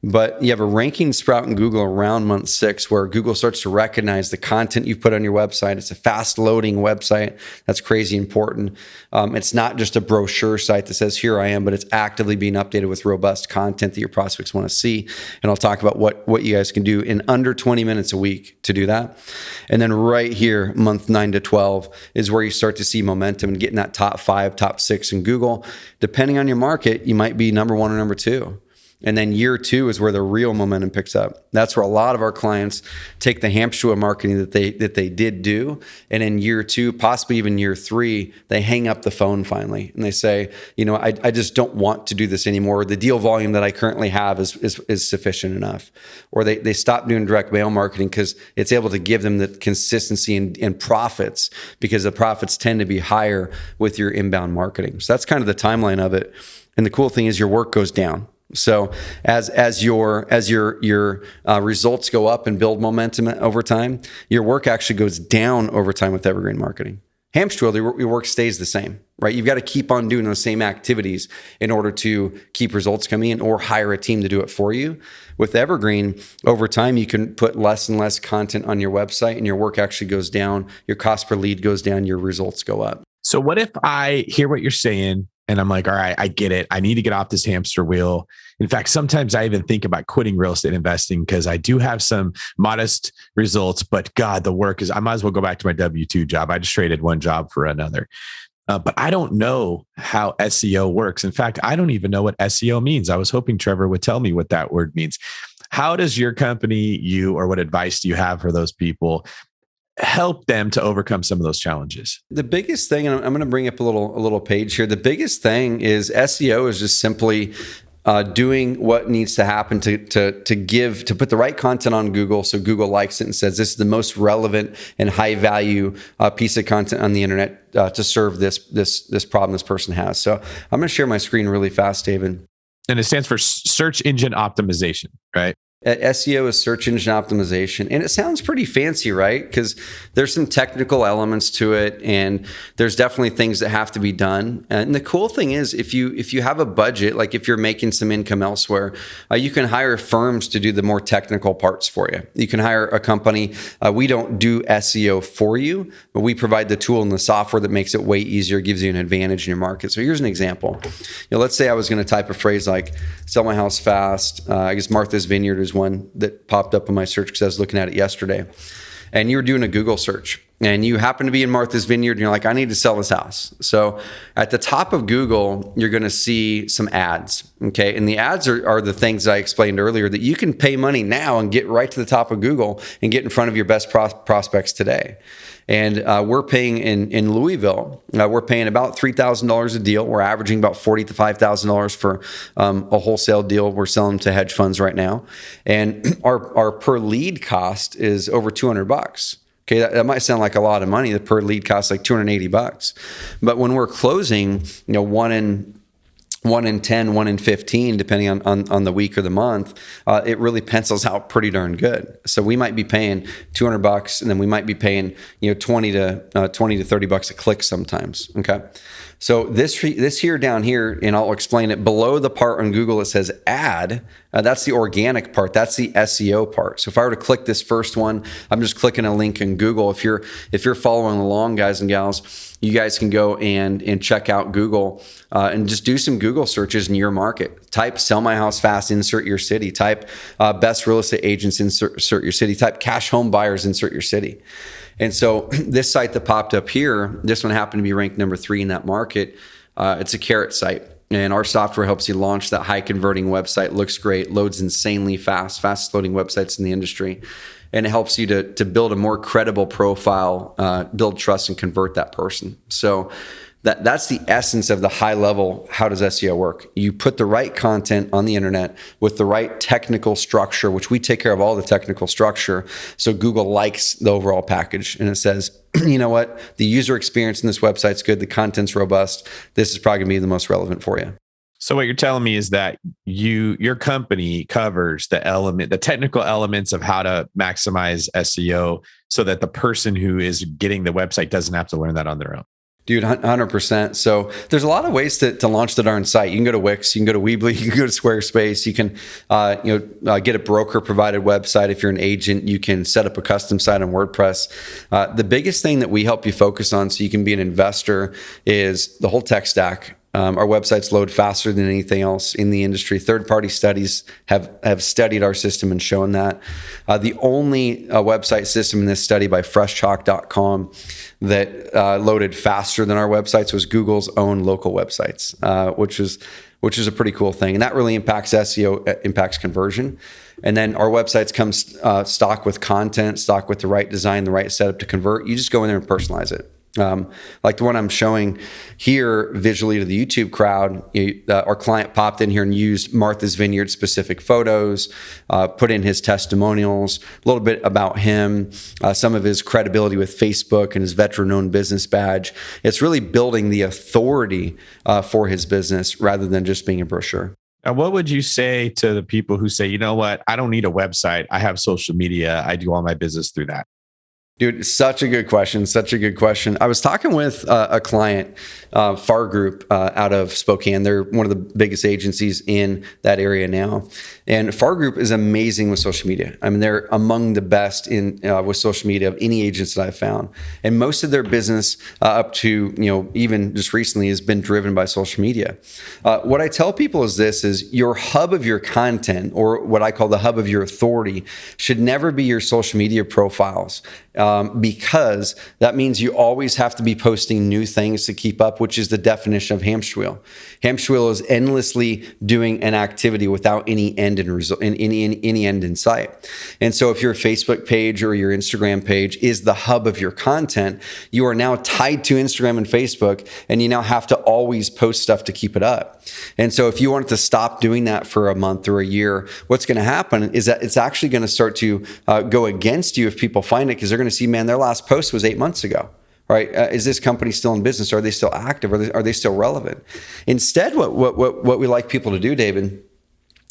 But you have a ranking sprout in Google around month 6 where Google starts to recognize the content you've put on your website. It's a fast loading website. That's crazy important. It's not just a brochure site that says, here I am, but it's actively being updated with robust content that your prospects want to see. And I'll talk about what you guys can do in under 20 minutes a week to do that. And then right here, month 9 to 12 is where you start to see momentum and getting that top 5, top 6 in Google. Depending on your market, you might be number 1 or number 2. And then year 2 is where the real momentum picks up. That's where a lot of our clients take the hamster wheel marketing that they did do. And in year 2, possibly even year 3, they hang up the phone finally. And they say, I just don't want to do this anymore. The deal volume that I currently have is sufficient enough. Or they stop doing direct mail marketing because it's able to give them the consistency and profits, because the profits tend to be higher with your inbound marketing. So that's kind of the timeline of it. And the cool thing is your work goes down. So as your results go up and build momentum over time, your work actually goes down over time with evergreen marketing. Hamster wheel, your work stays the same, right? You've got to keep on doing those same activities in order to keep results coming in or hire a team to do it for you. With evergreen, over time, you can put less and less content on your website and your work actually goes down. Your cost per lead goes down. Your results go up. So what if I hear what you're saying and I'm like, all right, I get it. I need to get off this hamster wheel. In fact, sometimes I even think about quitting real estate investing because I do have some modest results, but God, the work is, I might as well go back to my W-2 job. I just traded one job for another. But I don't know how SEO works. In fact, I don't even know what SEO means. I was hoping Trevor would tell me what that word means. How does your company, or what advice do you have for those people, help them to overcome some of those challenges? The biggest thing, and I'm going to bring up a little page here. The biggest thing is SEO is just simply doing what needs to happen to put the right content on Google so Google likes it and says this is the most relevant and high value piece of content on the internet to serve this problem this person has. So I'm going to share my screen really fast, David. And it stands for search engine optimization, right? SEO is search engine optimization. And it sounds pretty fancy, right? Because there's some technical elements to it, and there's definitely things that have to be done. And the cool thing is, if you have a budget, like if you're making some income elsewhere, you can hire firms to do the more technical parts for you. You can hire a company. We don't do SEO for you, but we provide the tool and the software that makes it way easier, gives you an advantage in your market. So here's an example. Let's say I was going to type a phrase like sell my house fast. I guess Martha's Vineyard is one that popped up in my search because I was looking at it yesterday. And you were doing a Google search. and you happen to be in Martha's Vineyard and you're like, I need to sell this house. So at the top of Google, you're going to see some ads. Okay. And the ads are the things I explained earlier that you can pay money now and get right to the top of Google and get in front of your best prospects today. And we're paying in Louisville, we're paying about $3,000 a deal. We're averaging about $40,000 to $5,000 for a wholesale deal. We're selling to hedge funds right now. And our per lead cost is over $200. Okay, that might sound like a lot of money. The per lead costs like $280. But when we're closing, one in 10, 1 in 15, depending on the week or the month, it really pencils out pretty darn good. So we might be paying $200, and then we might be paying $20 to $30 a click sometimes. Okay, so this here down here, and I'll explain it below the part on Google. It says ad. That's the organic part. That's the SEO part. So if I were to click this first one, I'm just clicking a link in Google. If you're following along, guys and gals, you guys can go and check out Google and just do some Google searches in your market. Type "sell my house fast," insert your city. Type "best real estate agents," insert your city. Type "cash home buyers," insert your city. And so this site that popped up here, this one happened to be ranked number 3 in that market. It's a Carrot site. And our software helps you launch that high converting website. Looks great, loads insanely fastest loading websites in the industry. And it helps you to build a more credible profile, build trust, and convert that person. So that's the essence of the high level. How does SEO work? You put the right content on the internet with the right technical structure, which we take care of all the technical structure. So Google likes the overall package, and it says, you know what? The user experience in this website's good. The content's robust. This is probably going to be the most relevant for you. So what you're telling me is that your company covers the technical elements of how to maximize SEO so that the person who is getting the website doesn't have to learn that on their own. Dude, 100%. So there's a lot of ways to launch the darn site. You can go to Wix, you can go to Weebly, you can go to Squarespace, you can get a broker provided website. If you're an agent, you can set up a custom site on WordPress. The biggest thing that we help you focus on so you can be an investor is the whole tech stack. Our websites load faster than anything else in the industry. Third-party studies have studied our system and shown that. The only website system in this study by freshchalk.com that loaded faster than our websites was Google's own local websites, which is a pretty cool thing. And that really impacts SEO, impacts conversion. And then our websites come stock with content, stock with the right design, the right setup to convert. You just go in there and personalize it. Like the one I'm showing here visually to the YouTube crowd, our client popped in here and used Martha's Vineyard specific photos, put in his testimonials, a little bit about him, some of his credibility with Facebook and his veteran-owned business badge. It's really building the authority for his business rather than just being a brochure. And what would you say to the people who say, you know what, I don't need a website. I have social media. I do all my business through that. Dude, such a good question. Such a good question. I was talking with a client, FAR Group out of Spokane. They're one of the biggest agencies in that area now. And FAR Group is amazing with social media. I mean, they're among the best in with social media of any agents that I've found. And most of their business up to, even just recently has been driven by social media. What I tell people is this, is your hub of your content, or what I call the hub of your authority, should never be your social media profiles. Because that means you always have to be posting new things to keep up, which is the definition of hamster wheel. Hamster wheel is endlessly doing an activity without any end in result, any end in sight. And so if your Facebook page or your Instagram page is the hub of your content, you are now tied to Instagram and Facebook, and you now have to always post stuff to keep it up. And so if you wanted to stop doing that for a month or a year, what's going to happen is that it's actually going to start to go against you if people find it, because they're going to see, man, their last post was 8 months ago. Right? Is this company still in business? Are they still active? Are they still relevant? Instead, what we like people to do, David,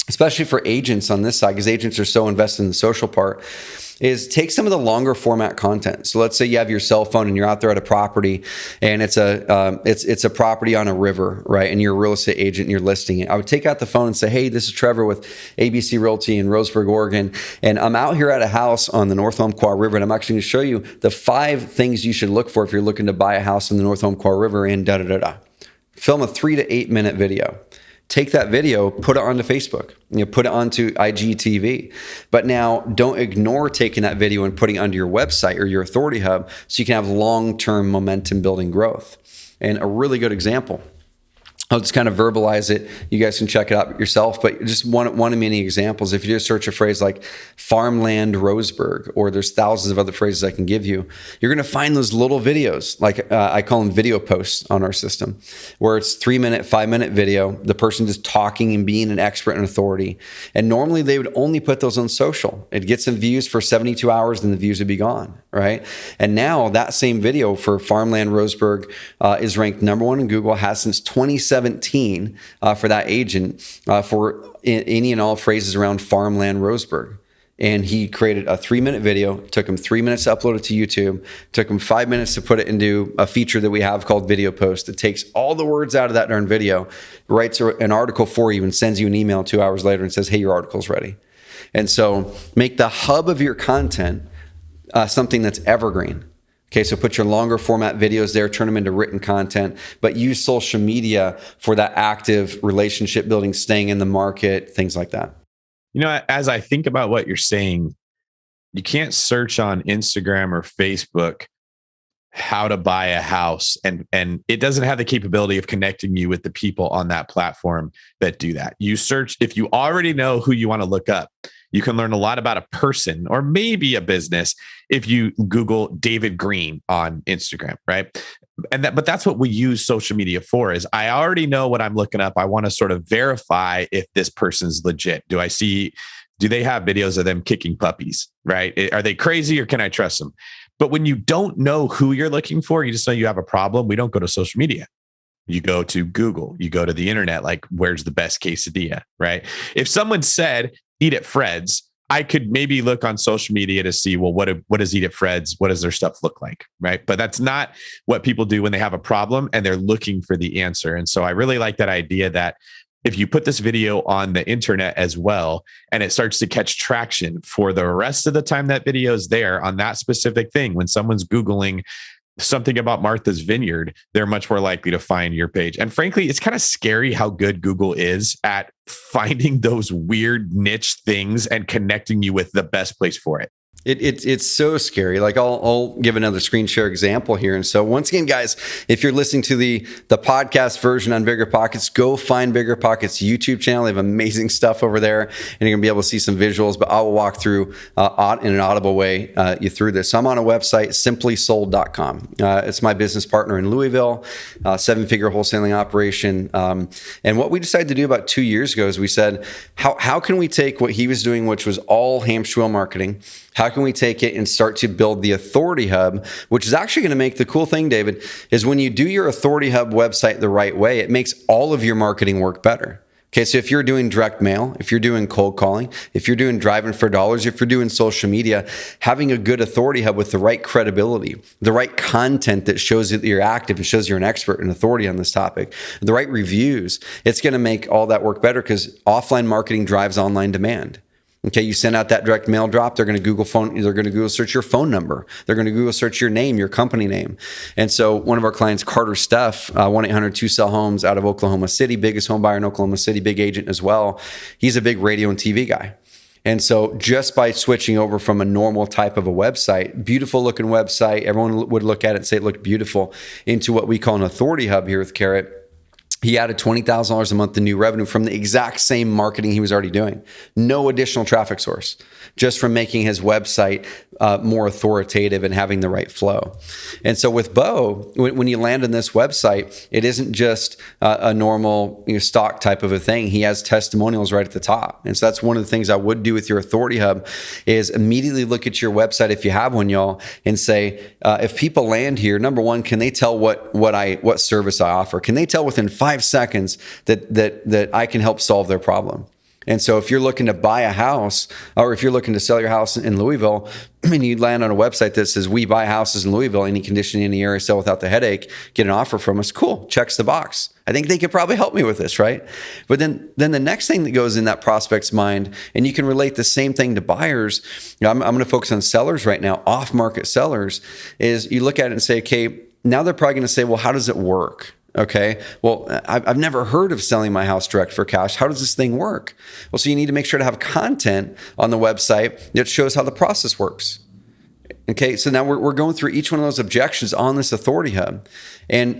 especially for agents on this side, because agents are so invested in the social part, is take some of the longer format content. So let's say you have your cell phone and you're out there at a property, and it's a property on a river, right? And you're a real estate agent and you're listing it. I would take out the phone and say, hey, this is Trevor with ABC Realty in Roseburg, Oregon, and I'm out here at a house on the North Umpqua River, and I'm actually going to show you the 5 things you should look for if you're looking to buy a house on the North Umpqua River, and da-da-da-da. Film a 3 to 8 minute video. take that video, put it onto Facebook, put it onto IGTV. But now don't ignore taking that video and putting it onto your website or your authority hub so you can have long-term momentum building growth. And a really good example, I'll just kind of verbalize it. You guys can check it out yourself, but just one of many examples. If you just search a phrase like farmland Roseburg, or there's thousands of other phrases I can give you, you're going to find those little videos, like I call them video posts on our system, where it's 3-minute, 5-minute video, the person just talking and being an expert and authority. And normally they would only put those on social. It gets some views for 72 hours, and the views would be gone, right? And now that same video for farmland Roseburg is ranked #1 in Google, has since 2017 for that agent for any and all phrases around farmland Roseburg. And he created a 3-minute video, took him 3 minutes to upload it to YouTube, took him 5 minutes to put it into a feature that we have called Video Post. It takes all the words out of that darn video, writes an article for you, and sends you an email 2 hours later and says, hey, your article's ready. And so make the hub of your content something that's evergreen. Okay, so put your longer format videos there, turn them into written content, but use social media for that active relationship building, staying in the market, things like that. As I think about what you're saying, you can't search on Instagram or Facebook how to buy a house, and it doesn't have the capability of connecting you with the people on that platform that do that. You search, if you already know who you want to look up, you can learn a lot about a person or maybe a business if you Google David Green on Instagram, right? But that's what we use social media for, is I already know what I'm looking up. I want to sort of verify if this person's legit. Do they have videos of them kicking puppies, right? Are they crazy, or can I trust them? But when you don't know who you're looking for, you just know you have a problem, we don't go to social media. You go to Google, you go to the internet, like, where's the best quesadilla, right? If someone said, eat at Fred's, I could maybe look on social media to see, well, what does eat at Fred's? What does their stuff look like, right? But that's not what people do when they have a problem and they're looking for the answer. And so I really like that idea that if you put this video on the internet as well, and it starts to catch traction for the rest of the time that video is there on that specific thing, when someone's Googling something about Martha's Vineyard, they're much more likely to find your page. And frankly, it's kind of scary how good Google is at finding those weird niche things and connecting you with the best place for it. It's so scary. Like I'll give another screen share example here. And so once again, guys, if you're listening to the podcast version on BiggerPockets, go find BiggerPockets YouTube channel. They have amazing stuff over there, and you're gonna be able to see some visuals. But I will walk through in an audible way you through this. So I'm on a website, simplysold.com. It's my business partner in Louisville, 7-figure wholesaling operation. And what we decided to do about 2 years ago is we said, how can we take what he was doing, which was all hamster wheel marketing? How can we take it and start to build the Authority Hub, which is actually going to make the cool thing, David, is when you do your Authority Hub website the right way, it makes all of your marketing work better. Okay, so if you're doing direct mail, if you're doing cold calling, if you're doing driving for dollars, if you're doing social media, having a good Authority Hub with the right credibility, the right content that shows that you're active and shows you're an expert and authority on this topic, the right reviews, it's going to make all that work better, because offline marketing drives online demand. Okay, you send out that direct mail drop, they're going to Google search your phone number. They're going to Google search your name, your company name. And so one of our clients, Carter Steff, 1-800-2-SELL-HOMES out of Oklahoma City, biggest home buyer in Oklahoma City, big agent as well. He's a big radio and TV guy. And so just by switching over from a normal type of a website, beautiful looking website, everyone would look at it and say it looked beautiful, into what we call an Authority Hub here with Carrot, he added $20,000 a month in new revenue from the exact same marketing he was already doing. No additional traffic source, just from making his website more authoritative and having the right flow. And so with Bo, when you land on this website, it isn't just a normal stock type of a thing. He has testimonials right at the top. And so that's one of the things I would do with your Authority Hub, is immediately look at your website, if you have one, y'all, and say, if people land here, number one, can they tell what service I offer? Can they tell within 5 seconds that I can help solve their problem? And so if you're looking to buy a house, or if you're looking to sell your house in Louisville, and you land on a website that says, we buy houses in Louisville, any condition, any area, sell without the headache, get an offer from us, cool, checks the box. I think they could probably help me with this, right? But then the next thing that goes in that prospect's mind, and you can relate the same thing to buyers, I'm going to focus on sellers right now, off-market sellers, is you look at it and say, okay, now they're probably going to say, well, how does it work? Okay. Well, I've never heard of selling my house direct for cash. How does this thing work? Well, so you need to make sure to have content on the website that shows how the process works. Okay, so now we're going through each one of those objections on this authority hub, and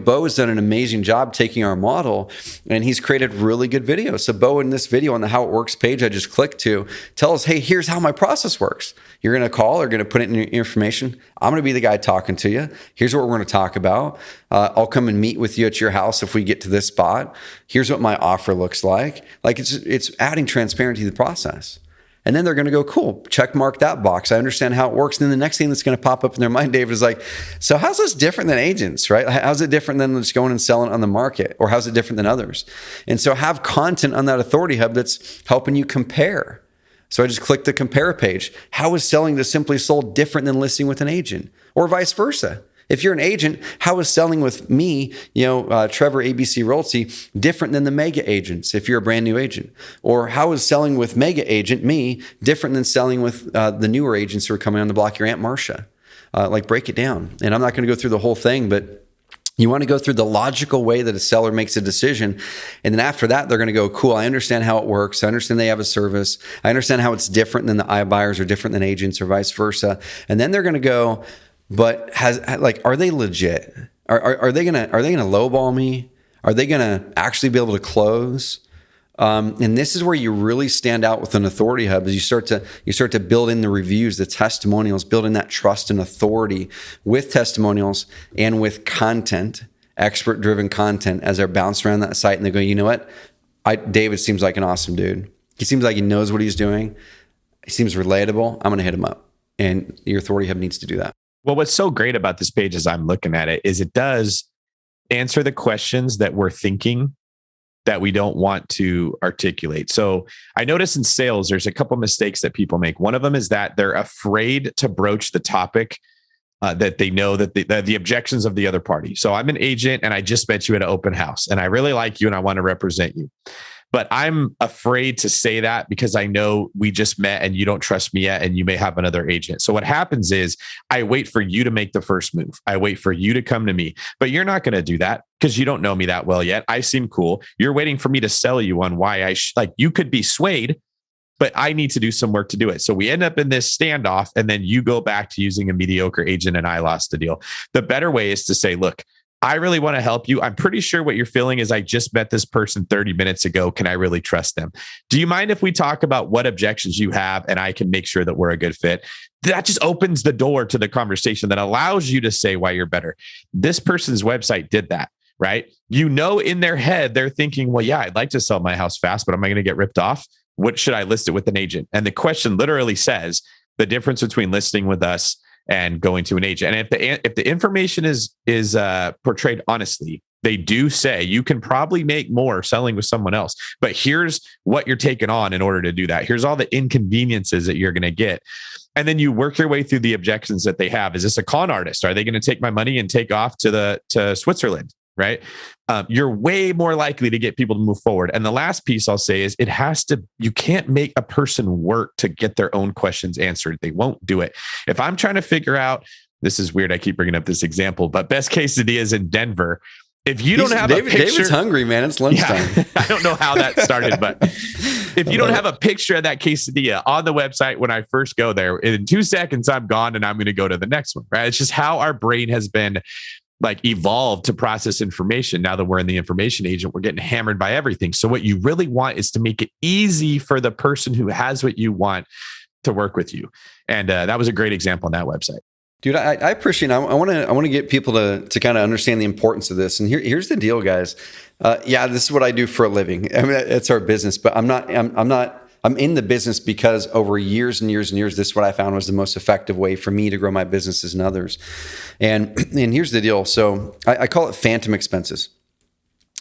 Bo has done an amazing job taking our model, and he's created really good videos. So Bo, in this video on the How It Works page I just clicked to, tells, hey, here's how my process works. You're going to call or going to put it in your information. I'm going to be the guy talking to you. Here's what we're going to talk about. I'll come and meet with you at your house if we get to this spot. Here's what my offer looks like. Like it's adding transparency to the process. And then they're going to go, cool, check mark that box. I understand how it works. And then the next thing that's going to pop up in their mind, David, is like, so how's this different than agents, right? How's it different than just going and selling on the market? Or how's it different than others? And so have content on that authority hub that's helping you compare. So I just clicked the compare page. How is selling to Simply Sold different than listing with an agent? Or vice versa? If you're an agent, how is selling with me, Trevor ABC Realty, different than the mega agents if you're a brand new agent? Or how is selling with mega agent, me, different than selling with the newer agents who are coming on the block, your Aunt Marcia? Break it down. And I'm not going to go through the whole thing, but you want to go through the logical way that a seller makes a decision. And then after that, they're going to go, cool, I understand how it works. I understand they have a service. I understand how it's different than the iBuyers or different than agents or vice versa. And then they're going to go, but are they legit? Are they gonna lowball me? Are they gonna actually be able to close? And this is where you really stand out with an authority hub, is you start to build in the reviews, the testimonials, build in that trust and authority with testimonials and with content, expert driven content, as they're bounced around that site and they go, you know what? David seems like an awesome dude. He seems like he knows what he's doing. He seems relatable. I'm gonna hit him up. And your authority hub needs to do that. Well, what's so great about this page as I'm looking at it is it does answer the questions that we're thinking that we don't want to articulate. So I notice in sales, there's a couple mistakes that people make. One of them is that they're afraid to broach the topic that they know that the objections of the other party. So I'm an agent and I just met you at an open house and I really like you and I want to represent you. But I'm afraid to say that because I know we just met and you don't trust me yet and you may have another agent. So what happens is I wait for you to make the first move. I wait for you to come to me, but you're not going to do that because you don't know me that well yet. I seem cool. You're waiting for me to sell you on why you could be swayed, but I need to do some work to do it. So we end up in this standoff and then you go back to using a mediocre agent and I lost the deal. The better way is to say, look, I really want to help you. I'm pretty sure what you're feeling is I just met this person 30 minutes ago. Can I really trust them? Do you mind if we talk about what objections you have and I can make sure that we're a good fit? That just opens the door to the conversation that allows you to say why you're better. This person's website did that, right? In their head, they're thinking, well, yeah, I'd like to sell my house fast, but am I going to get ripped off? What should I list it with an agent? And the question literally says the difference between listing with us and going to an agent. And if the information is portrayed honestly, they do say you can probably make more selling with someone else, but here's what you're taking on in order to do that. Here's all the inconveniences that you're going to get. And then you work your way through the objections that they have. Is this a con artist? Are they going to take my money and take off to Switzerland? Right? You're way more likely to get people to move forward. And the last piece I'll say is you can't make a person work to get their own questions answered. They won't do it. If I'm trying to figure out, this is weird, I keep bringing up this example, but best quesadillas in Denver. If you don't have a picture, David's hungry, man. It's lunchtime. Yeah, I don't know how that started, but if you don't have a picture of that quesadilla on the website when I first go there, in 2 seconds, I'm gone and I'm going to go to the next one, right? It's just how our brain has been evolved to process information. Now that we're in the information agent, we're getting hammered by everything. So what you really want is to make it easy for the person who has what you want to work with you. And that was a great example on that website. Dude, I appreciate it. I want to get people to kind of understand the importance of this. And here's the deal, guys. This is what I do for a living. I mean, it's our business, but I'm in the business because over years and years and years, this is what I found was the most effective way for me to grow my businesses and others. And here's the deal. So I call it phantom expenses.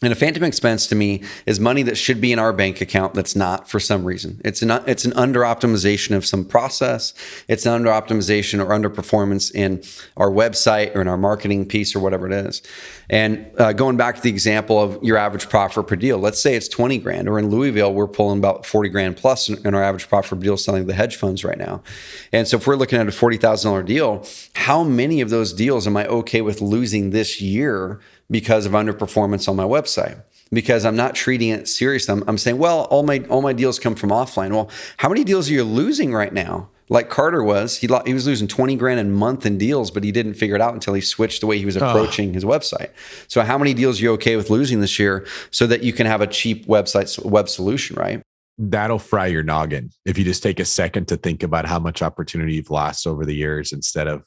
And a phantom expense to me is money that should be in our bank account that's not for some reason. It's an under optimization of some process. It's an under optimization or underperformance in our website or in our marketing piece or whatever it is. And going back to the example of your average profit per deal, let's say it's 20 grand, or in Louisville, we're pulling about 40 grand plus in our average profit per deal selling the hedge funds right now. And so if we're looking at a $40,000 deal, how many of those deals am I okay with losing this year because of underperformance on my website? Because I'm not treating it seriously. I'm saying, well, all my deals come from offline. Well, how many deals are you losing right now? Like Carter was, he was losing 20 grand a month in deals, but he didn't figure it out until he switched the way he was approaching his website. So how many deals are you okay with losing this year so that you can have a cheap web solution, right? That'll fry your noggin if you just take a second to think about how much opportunity you've lost over the years instead of.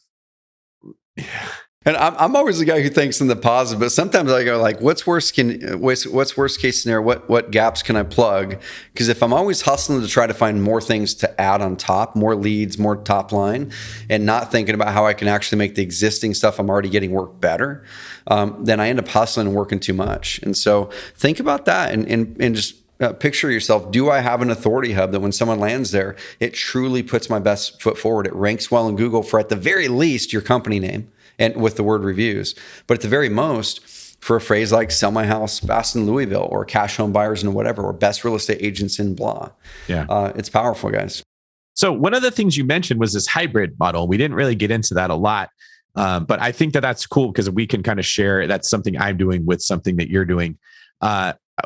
And I'm always the guy who thinks in the positive, but sometimes I go like, what's worst case scenario? What gaps can I plug? Because if I'm always hustling to try to find more things to add on top, more leads, more top line, and not thinking about how I can actually make the existing stuff I'm already getting work better, then I end up hustling and working too much. And so think about that and just picture yourself. Do I have an authority hub that when someone lands there, it truly puts my best foot forward? It ranks well in Google for at the very least your company name and with the word reviews, but at the very most for a phrase like sell my house fast in Louisville or cash home buyers and whatever, or best real estate agents in blah. Yeah. It's powerful, guys. So one of the things you mentioned was this hybrid model. We didn't really get into that a lot, but I think that that's cool because we can kind of share. That's something I'm doing with something that you're doing.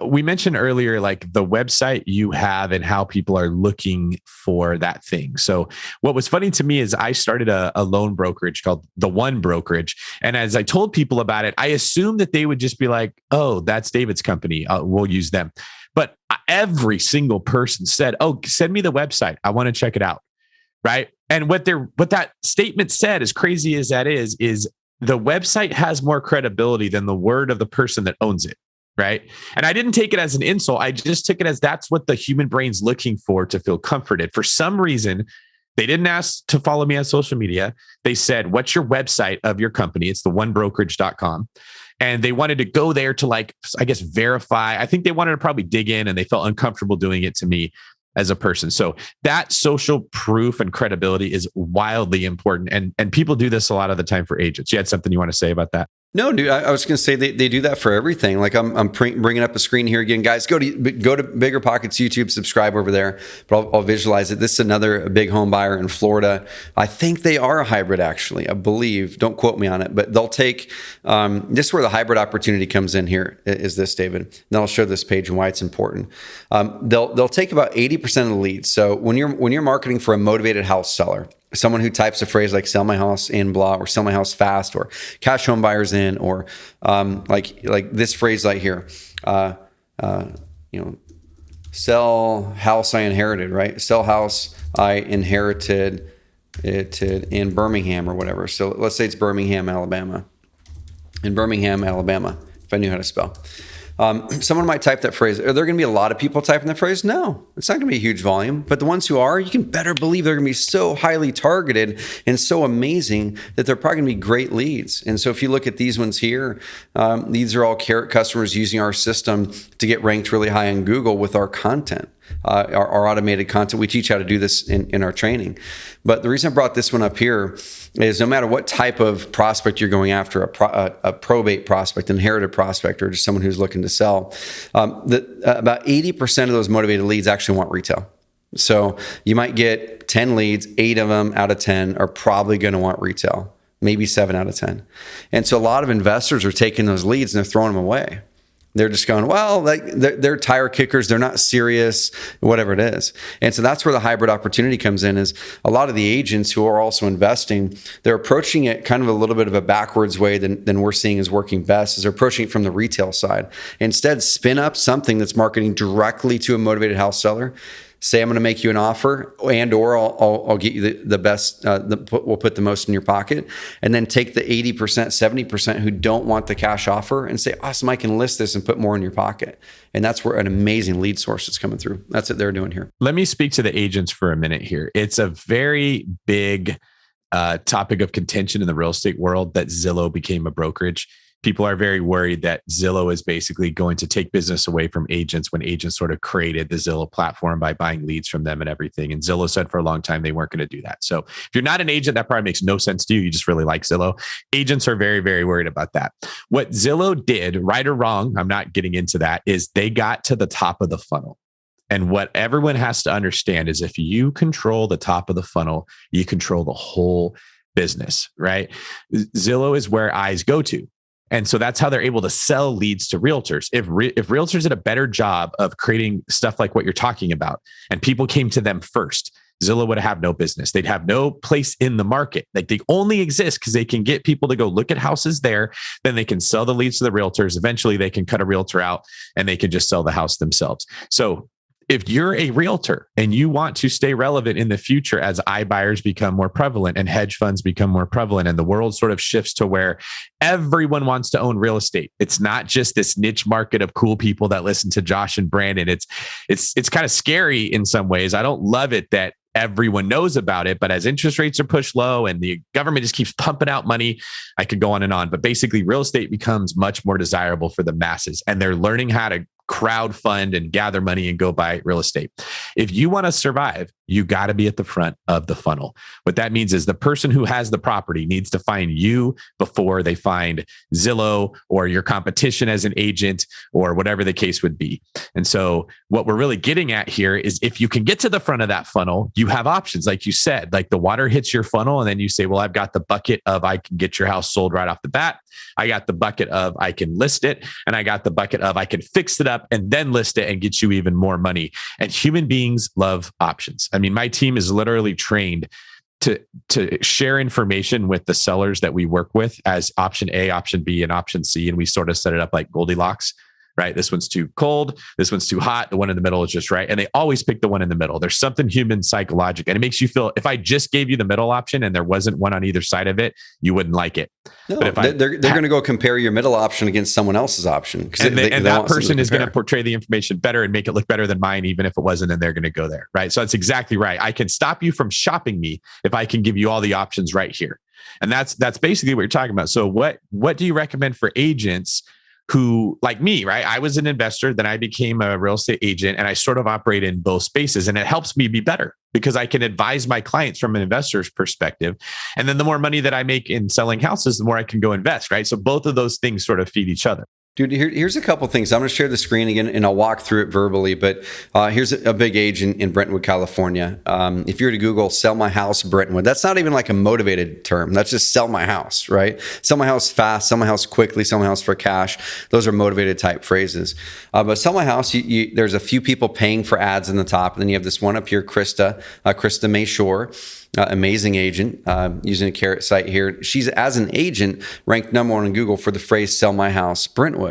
We mentioned earlier, like the website you have and how people are looking for that thing. So what was funny to me is I started a loan brokerage called The One Brokerage. And as I told people about it, I assumed that they would just be like, oh, that's David's company. We'll use them. But every single person said, oh, send me the website. I want to check it out. Right. And what that statement said, as crazy as that is the website has more credibility than the word of the person that owns it. Right. And I didn't take it as an insult. I just took it as that's what the human brain's looking for to feel comforted. For some reason, they didn't ask to follow me on social media. They said, what's your website of your company? It's theonebrokerage.com. And they wanted to go there to, like, I guess, verify. I think they wanted to probably dig in and they felt uncomfortable doing it to me as a person. So that social proof and credibility is wildly important. And people do this a lot of the time for agents. You had something you want to say about that? No, dude, I was going to say they do that for everything. Like I'm bringing up a screen here again, guys. Go to BiggerPockets YouTube, subscribe over there. But I'll visualize it. This is another big home buyer in Florida. I think they are a hybrid, actually. I believe. Don't quote me on it, but they'll take. This is where the hybrid opportunity comes in. Here is this, David. Then I'll show this page and why it's important. They'll take about 80% of the leads. So when you're marketing for a motivated house seller, someone who types a phrase like sell my house in blah, or sell my house fast, or cash home buyers in, or like this phrase right here, sell house I inherited, right? Sell house I inherited it in Birmingham or whatever. So let's say it's Birmingham, Alabama. In Birmingham, Alabama, if I knew how to spell. Someone might type that phrase. Are there going to be a lot of people typing that phrase? No, it's not going to be a huge volume. But the ones who are, you can better believe they're going to be so highly targeted and so amazing that they're probably going to be great leads. And so if you look at these ones here, these are all Carrot customers using our system to get ranked really high on Google with our content. Our automated content. We teach how to do this in our training. But the reason I brought this one up here is no matter what type of prospect you're going after, a probate prospect, inherited prospect, or just someone who's looking to sell, about 80% of those motivated leads actually want retail. So you might get 10 leads, 8 of them out of 10 are probably going to want retail, maybe 7 out of 10. And so a lot of investors are taking those leads and they're throwing them away. They're just going, well, like they're tire kickers. They're not serious, whatever it is. And so that's where the hybrid opportunity comes in, is a lot of the agents who are also investing, they're approaching it kind of a little bit of a backwards way than we're seeing is working best, is they're approaching it from the retail side. Instead, spin up something that's marketing directly to a motivated house seller. Say, I'm going to make you an offer, or I'll get you the best, we'll put the most in your pocket. And then take the 80%, 70% who don't want the cash offer and say, awesome, I can list this and put more in your pocket. And that's where an amazing lead source is coming through. That's what they're doing here. Let me speak to the agents for a minute here. It's a very big topic of contention in the real estate world that Zillow became a brokerage. People are very worried that Zillow is basically going to take business away from agents when agents sort of created the Zillow platform by buying leads from them and everything. And Zillow said for a long time they weren't going to do that. So if you're not an agent, that probably makes no sense to you. You just really like Zillow. Agents are very, very worried about that. What Zillow did, right or wrong, I'm not getting into that, is they got to the top of the funnel. And what everyone has to understand is if you control the top of the funnel, you control the whole business, right? Zillow is where eyes go to. And so that's how they're able to sell leads to realtors. If realtors did a better job of creating stuff like what you're talking about, and people came to them first, Zillow would have no business. They'd have no place in the market. Like, they only exist because they can get people to go look at houses there. Then they can sell the leads to the realtors. Eventually they can cut a realtor out and they can just sell the house themselves. So if you're a realtor and you want to stay relevant in the future as iBuyers become more prevalent and hedge funds become more prevalent and the world sort of shifts to where everyone wants to own real estate, it's not just this niche market of cool people that listen to Josh and Brandon. It's kind of scary in some ways. I don't love it that everyone knows about it, but as interest rates are pushed low and the government just keeps pumping out money, I could go on and on. But basically, real estate becomes much more desirable for the masses, and they're learning how to crowd fund and gather money and go buy real estate. If you want to survive, you got to be at the front of the funnel. What that means is the person who has the property needs to find you before they find Zillow or your competition as an agent or whatever the case would be. And so what we're really getting at here is if you can get to the front of that funnel, you have options. Like you said, like the water hits your funnel and then you say, well, I've got the bucket of I can get your house sold right off the bat. I got the bucket of I can list it. And I got the bucket of I can fix it up and then list it and get you even more money. And human beings love options. I mean, my team is literally trained to share information with the sellers that we work with as option A, option B, and option C. And we sort of set it up like Goldilocks, right? This one's too cold. This one's too hot. The one in the middle is just right. And they always pick the one in the middle. There's something human psychological. And it makes you feel, if I just gave you the middle option and there wasn't one on either side of it, you wouldn't like it. No, but if they're going to go compare your middle option against someone else's option. And that person is going to portray the information better and make it look better than mine, even if it wasn't, and they're going to go there, right? So that's exactly right. I can stop you from shopping me if I can give you all the options right here. And that's basically what you're talking about. So what do you recommend for agents who, like me, right? I was an investor, then I became a real estate agent, and I sort of operate in both spaces, and it helps me be better because I can advise my clients from an investor's perspective. And then the more money that I make in selling houses, the more I can go invest, right? So both of those things sort of feed each other. Dude, here's a couple things. I'm going to share the screen again, and I'll walk through it verbally. But here's a big agent in Brentwood, California. If you were to Google "sell my house Brentwood," that's not even like a motivated term. That's just sell my house, right? Sell my house fast, sell my house quickly, sell my house for cash. Those are motivated type phrases. But sell my house, there's a few people paying for ads in the top, and then you have this one up here, Krista Mayshore. Amazing agent using a carrot site here. She's, as an agent, ranked #1 on Google for the phrase "sell my house Brentwood."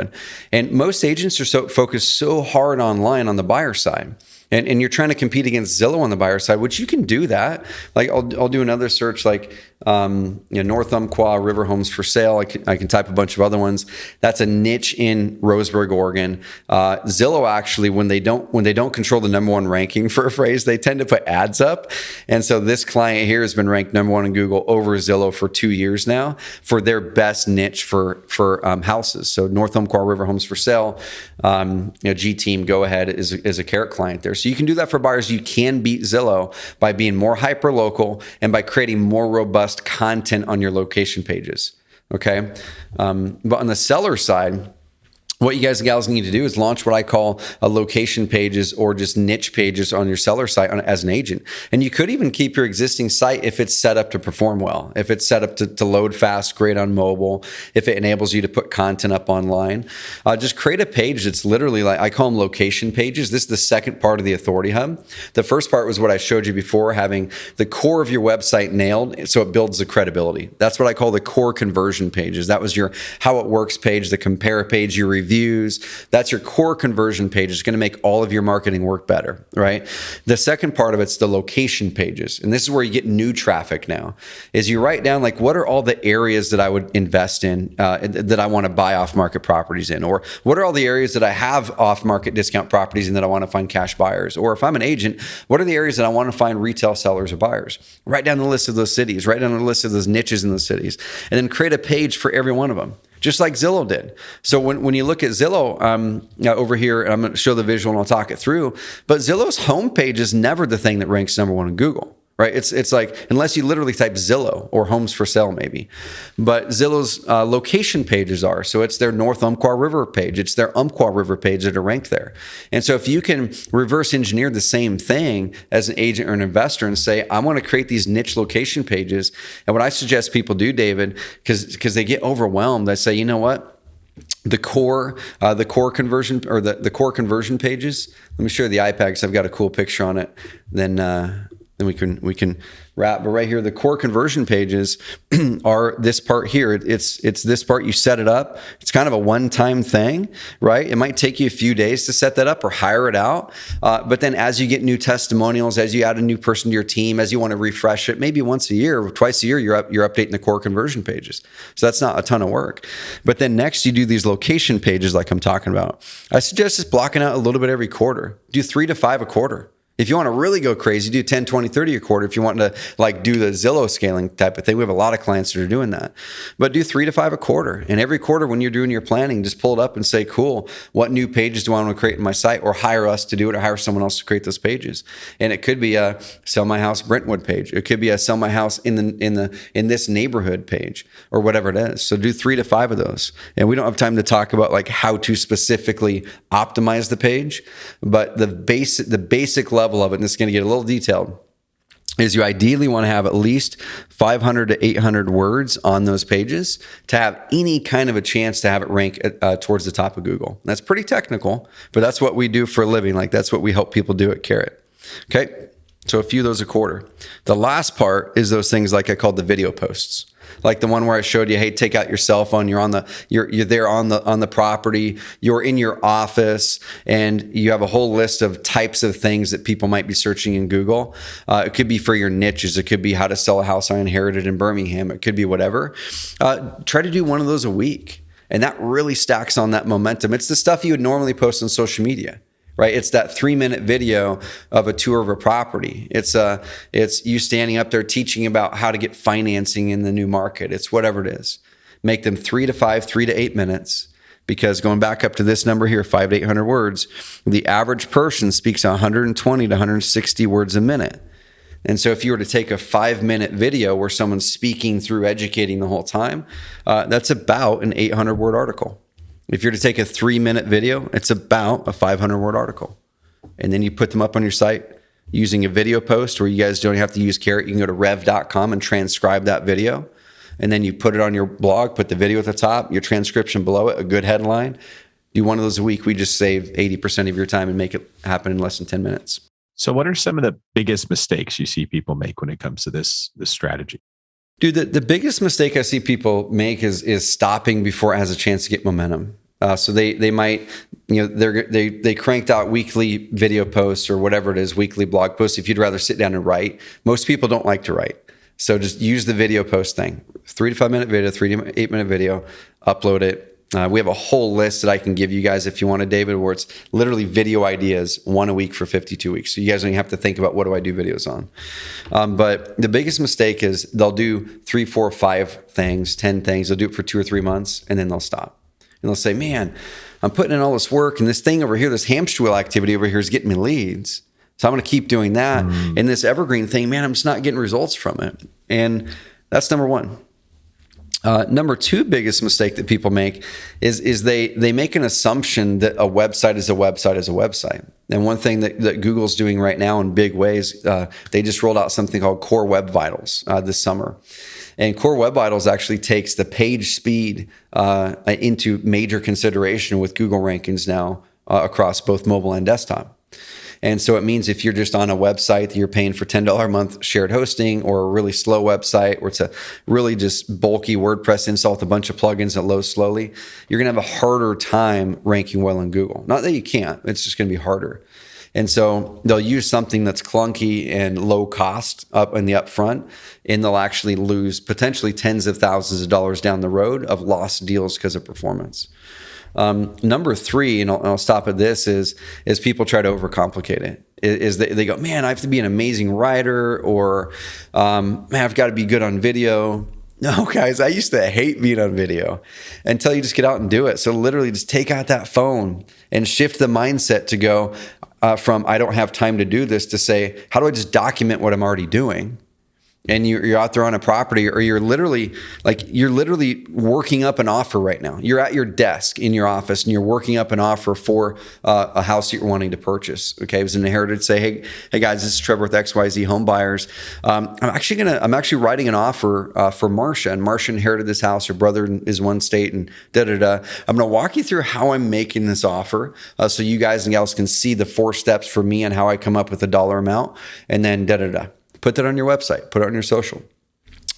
And most agents are focused so hard online on the buyer side. And you're trying to compete against Zillow on the buyer side, which you can do that. Like I'll do another search like North Umpqua River Homes for Sale. I can type a bunch of other ones. That's a niche in Roseburg, Oregon. Zillow actually, when they don't control the #1 ranking for a phrase, they tend to put ads up. And so this client here has been ranked #1 in Google over Zillow for 2 years now for their best niche for houses. So North Umpqua River Homes for Sale, G Team Go Ahead is a carrot client there. So you can do that for buyers. You can beat Zillow by being more hyper local and by creating more robust content on your location pages. Okay. But on the seller side, what you guys and gals need to do is launch what I call a location pages or just niche pages on your seller site as an agent. And you could even keep your existing site if it's set up to perform well, if it's set up to load fast, great on mobile, if it enables you to put content up online. Just create a page that's literally like, I call them location pages. This is the second part of the Authority Hub. The first part was what I showed you before, having the core of your website nailed so it builds the credibility. That's what I call the core conversion pages. That was your how it works page, the compare page, your reviews. That's your core conversion page. It's going to make all of your marketing work better, right? The second part of it's the location pages. And this is where you get new traffic now, is you write down like, what are all the areas that I would invest in, that I want to buy off-market properties in? Or what are all the areas that I have off-market discount properties in that I want to find cash buyers? Or if I'm an agent, what are the areas that I want to find retail sellers or buyers? Write down the list of those cities, write down the list of those niches in those cities, and then create a page for every one of them, just like Zillow did. So when you look at Zillow over here, and I'm going to show the visual and I'll talk it through, but Zillow's homepage is never the thing that ranks #1 in Google. right? It's like, unless you literally type Zillow or homes for sale maybe. But Zillow's location pages are. So it's their North Umpqua River page. It's their Umpqua River page that are ranked there. And so if you can reverse engineer the same thing as an agent or an investor and say, I want to create these niche location pages. And what I suggest people do, David, because they get overwhelmed, I say, you know what? The core conversion or the core conversion pages. Let me show you the iPad because I've got a cool picture on it. Then we can wrap. But right here, the core conversion pages are this part here. It's this part. You set it up. It's kind of a one-time thing, right? It might take you a few days to set that up or hire it out. But then as you get new testimonials, as you add a new person to your team, as you want to refresh it, maybe once a year, twice a year, you're updating the core conversion pages. So that's not a ton of work. But then next you do these location pages like I'm talking about. I suggest just blocking out a little bit every quarter. Do 3 to 5 a quarter. If you want to really go crazy, do 10, 20, 30 a quarter. If you want to like do the Zillow scaling type of thing, we have a lot of clients that are doing that. But do 3 to 5 a quarter. And every quarter when you're doing your planning, just pull it up and say, cool, what new pages do I want to create in my site? Or hire us to do it or hire someone else to create those pages. And it could be a sell my house Brentwood page. It could be a sell my house in this neighborhood page or whatever it is. So do 3 to 5 of those. And we don't have time to talk about like how to specifically optimize the page, but the basic level of it, and it's going to get a little detailed, is you ideally want to have at least 500 to 800 words on those pages to have any kind of a chance to have it rank towards the top of Google. That's pretty technical, but that's what we do for a living. Like that's what we help people do at Carrot. Okay. So a few of those a quarter. The last part is those things like I called the video posts. Like the one where I showed you, hey, take out your cell phone. You're there on the property. You're in your office, and you have a whole list of types of things that people might be searching in Google. It could be for your niches. It could be how to sell a house I inherited in Birmingham. It could be whatever. Try to do one of those a week, and that really stacks on that momentum. It's the stuff you would normally post on social media. Right, it's that 3-minute video of a tour of a property. It's you standing up there teaching about how to get financing in the new market. It's whatever it is. Make them 3 to 5, 3 to 8 minutes. Because going back up to this number here, 500 to 800 words, the average person speaks 120 to 160 words a minute. And so if you were to take a 5-minute video where someone's speaking through educating the whole time, that's about an 800-word article. If you're to take a 3-minute video, it's about a 500-word article. And then you put them up on your site using a video post where you guys don't have to use Carrot. You can go to rev.com and transcribe that video. And then you put it on your blog, put the video at the top, your transcription below it, a good headline. Do one of those a week. We just save 80% of your time and make it happen in less than 10 minutes. So what are some of the biggest mistakes you see people make when it comes to this strategy? Dude, the biggest mistake I see people make is stopping before it has a chance to get momentum. So they might, they cranked out weekly video posts or whatever it is, weekly blog posts. If you'd rather sit down and write, most people don't like to write. So just use the video post thing. 3 to 5 minute video, 3 to 8 minute video, upload it. We have a whole list that I can give you guys if you want to, David, where it's literally video ideas, 1 a week for 52 weeks. So you guys don't even have to think about what do I do videos on. But the biggest mistake is they'll do 3, 4, 5 things, 10 things. They'll do it for 2 or 3 months and then they'll stop. And they'll say, man, I'm putting in all this work and this thing over here, this hamster wheel activity over here is getting me leads. So I'm going to keep doing that. And this evergreen thing, man, I'm just not getting results from it. And that's number one. Number two biggest mistake that people make is they make an assumption that a website is a website is a website. And one thing that Google's doing right now in big ways, they just rolled out something called Core Web Vitals this summer. And Core Web Vitals actually takes the page speed into major consideration with Google rankings now across both mobile and desktop. And so it means if you're just on a website that you're paying for $10 a month shared hosting, or a really slow website, or it's a really just bulky WordPress install with a bunch of plugins that load slowly, you're going to have a harder time ranking well in Google. Not that you can't, it's just going to be harder. And so they'll use something that's clunky and low cost up in the upfront, and they'll actually lose potentially tens of thousands of dollars down the road of lost deals because of performance. Number three, and I'll stop at this, is people try to overcomplicate it. Is they go, man, I have to be an amazing writer, or man, I've got to be good on video. No, guys, I used to hate being on video until you just get out and do it. So literally just take out that phone and shift the mindset to go from I don't have time to do this to say, how do I just document what I'm already doing? And you're out there on a property, or you're literally working up an offer right now. You're at your desk in your office and you're working up an offer for a house that you're wanting to purchase. Okay, it was inherited. Say, hey guys, this is Trevor with XYZ Home Buyers. I'm actually writing an offer for Marcia, and Marcia inherited this house. Her brother is one state, and I'm going to walk you through how I'm making this offer, so you guys and gals can see the 4 steps for me and how I come up with a dollar amount, and then Put that on your website. Put it on your social.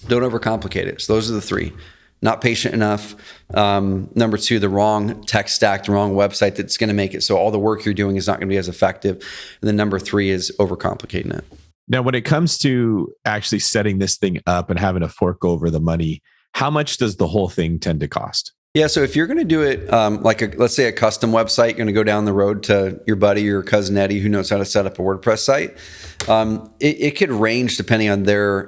Don't overcomplicate it. So those are the 3. Not patient enough. Number 2, the wrong tech stack, the wrong website that's going to make it so all the work you're doing is not going to be as effective. And then number 3 is overcomplicating it. Now, when it comes to actually setting this thing up and having to fork over the money, how much does the whole thing tend to cost? Yeah, so if you're going to do it let's say a custom website, you're going to go down the road to your buddy or cousin Eddie who knows how to set up a WordPress site. It could range depending on their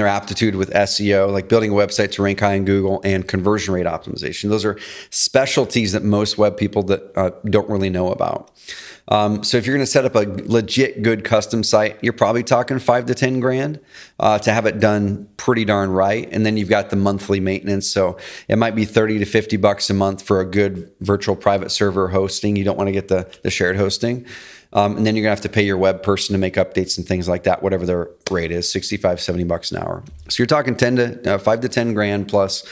aptitude with SEO, like building a website to rank high in Google, and conversion rate optimization. Those are specialties that most web people that don't really know about. So if you're going to set up a legit good custom site, you're probably talking $5 to $10 grand to have it done pretty darn right. And then you've got the monthly maintenance. So it might be $30 to $50 a month for a good virtual private server hosting. You don't want to get the shared hosting. And then you're gonna have to pay your web person to make updates and things like that, whatever their rate is, $65, $70 an hour. So you're talking $5 to $10 grand plus,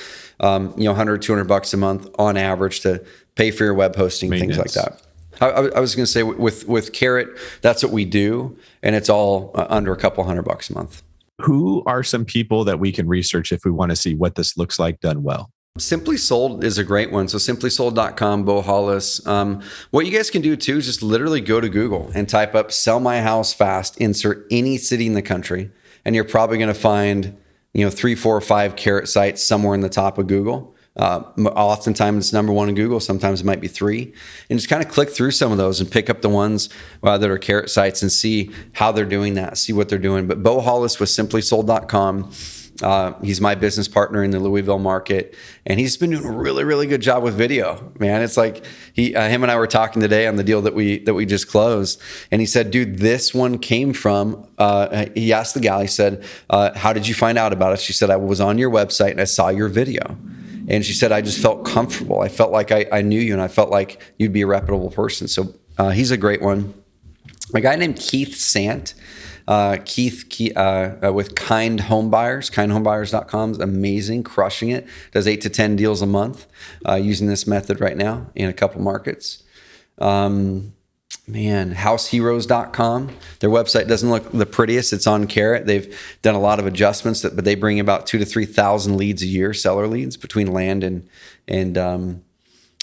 $100, $200 a month on average to pay for your web hosting, things like that. I was going to say with Carrot, that's what we do, and it's all under a couple $100 a month. Who are some people that we can research if we want to see what this looks like done well? Simply Sold is a great one. So simplysold.com, Bo Hollis. What you guys can do too is just literally go to Google and type up "sell my house fast," insert any city in the country, and you're probably going to find 3, 4, or 5 Carrot sites somewhere in the top of Google. Oftentimes it's number 1 in Google. Sometimes it might be 3, and just kind of click through some of those and pick up the ones that are Carrot sites and see how they're doing that, see what they're doing. But Bo Hollis with simplysold.com. He's my business partner in the Louisville market, and he's been doing a really, really good job with video, man. It's like him and I were talking today on the deal that we just closed, and he said, dude, this one came from, he asked the gal, he said, how did you find out about us? She said, I was on your website and I saw your video. And she said, I just felt comfortable. I felt like I knew you, and I felt like you'd be a reputable person. So he's a great one. A guy named Keith Sant. Keith with Kind Home Buyers, kindhomebuyers.com is amazing, crushing it. Does 8 to 10 deals a month using this method right now in a couple markets. Househeroes.com. Their website doesn't look the prettiest. It's on Carrot. They've done a lot of adjustments, but they bring about 2,000 to 3,000 leads a year, seller leads between land and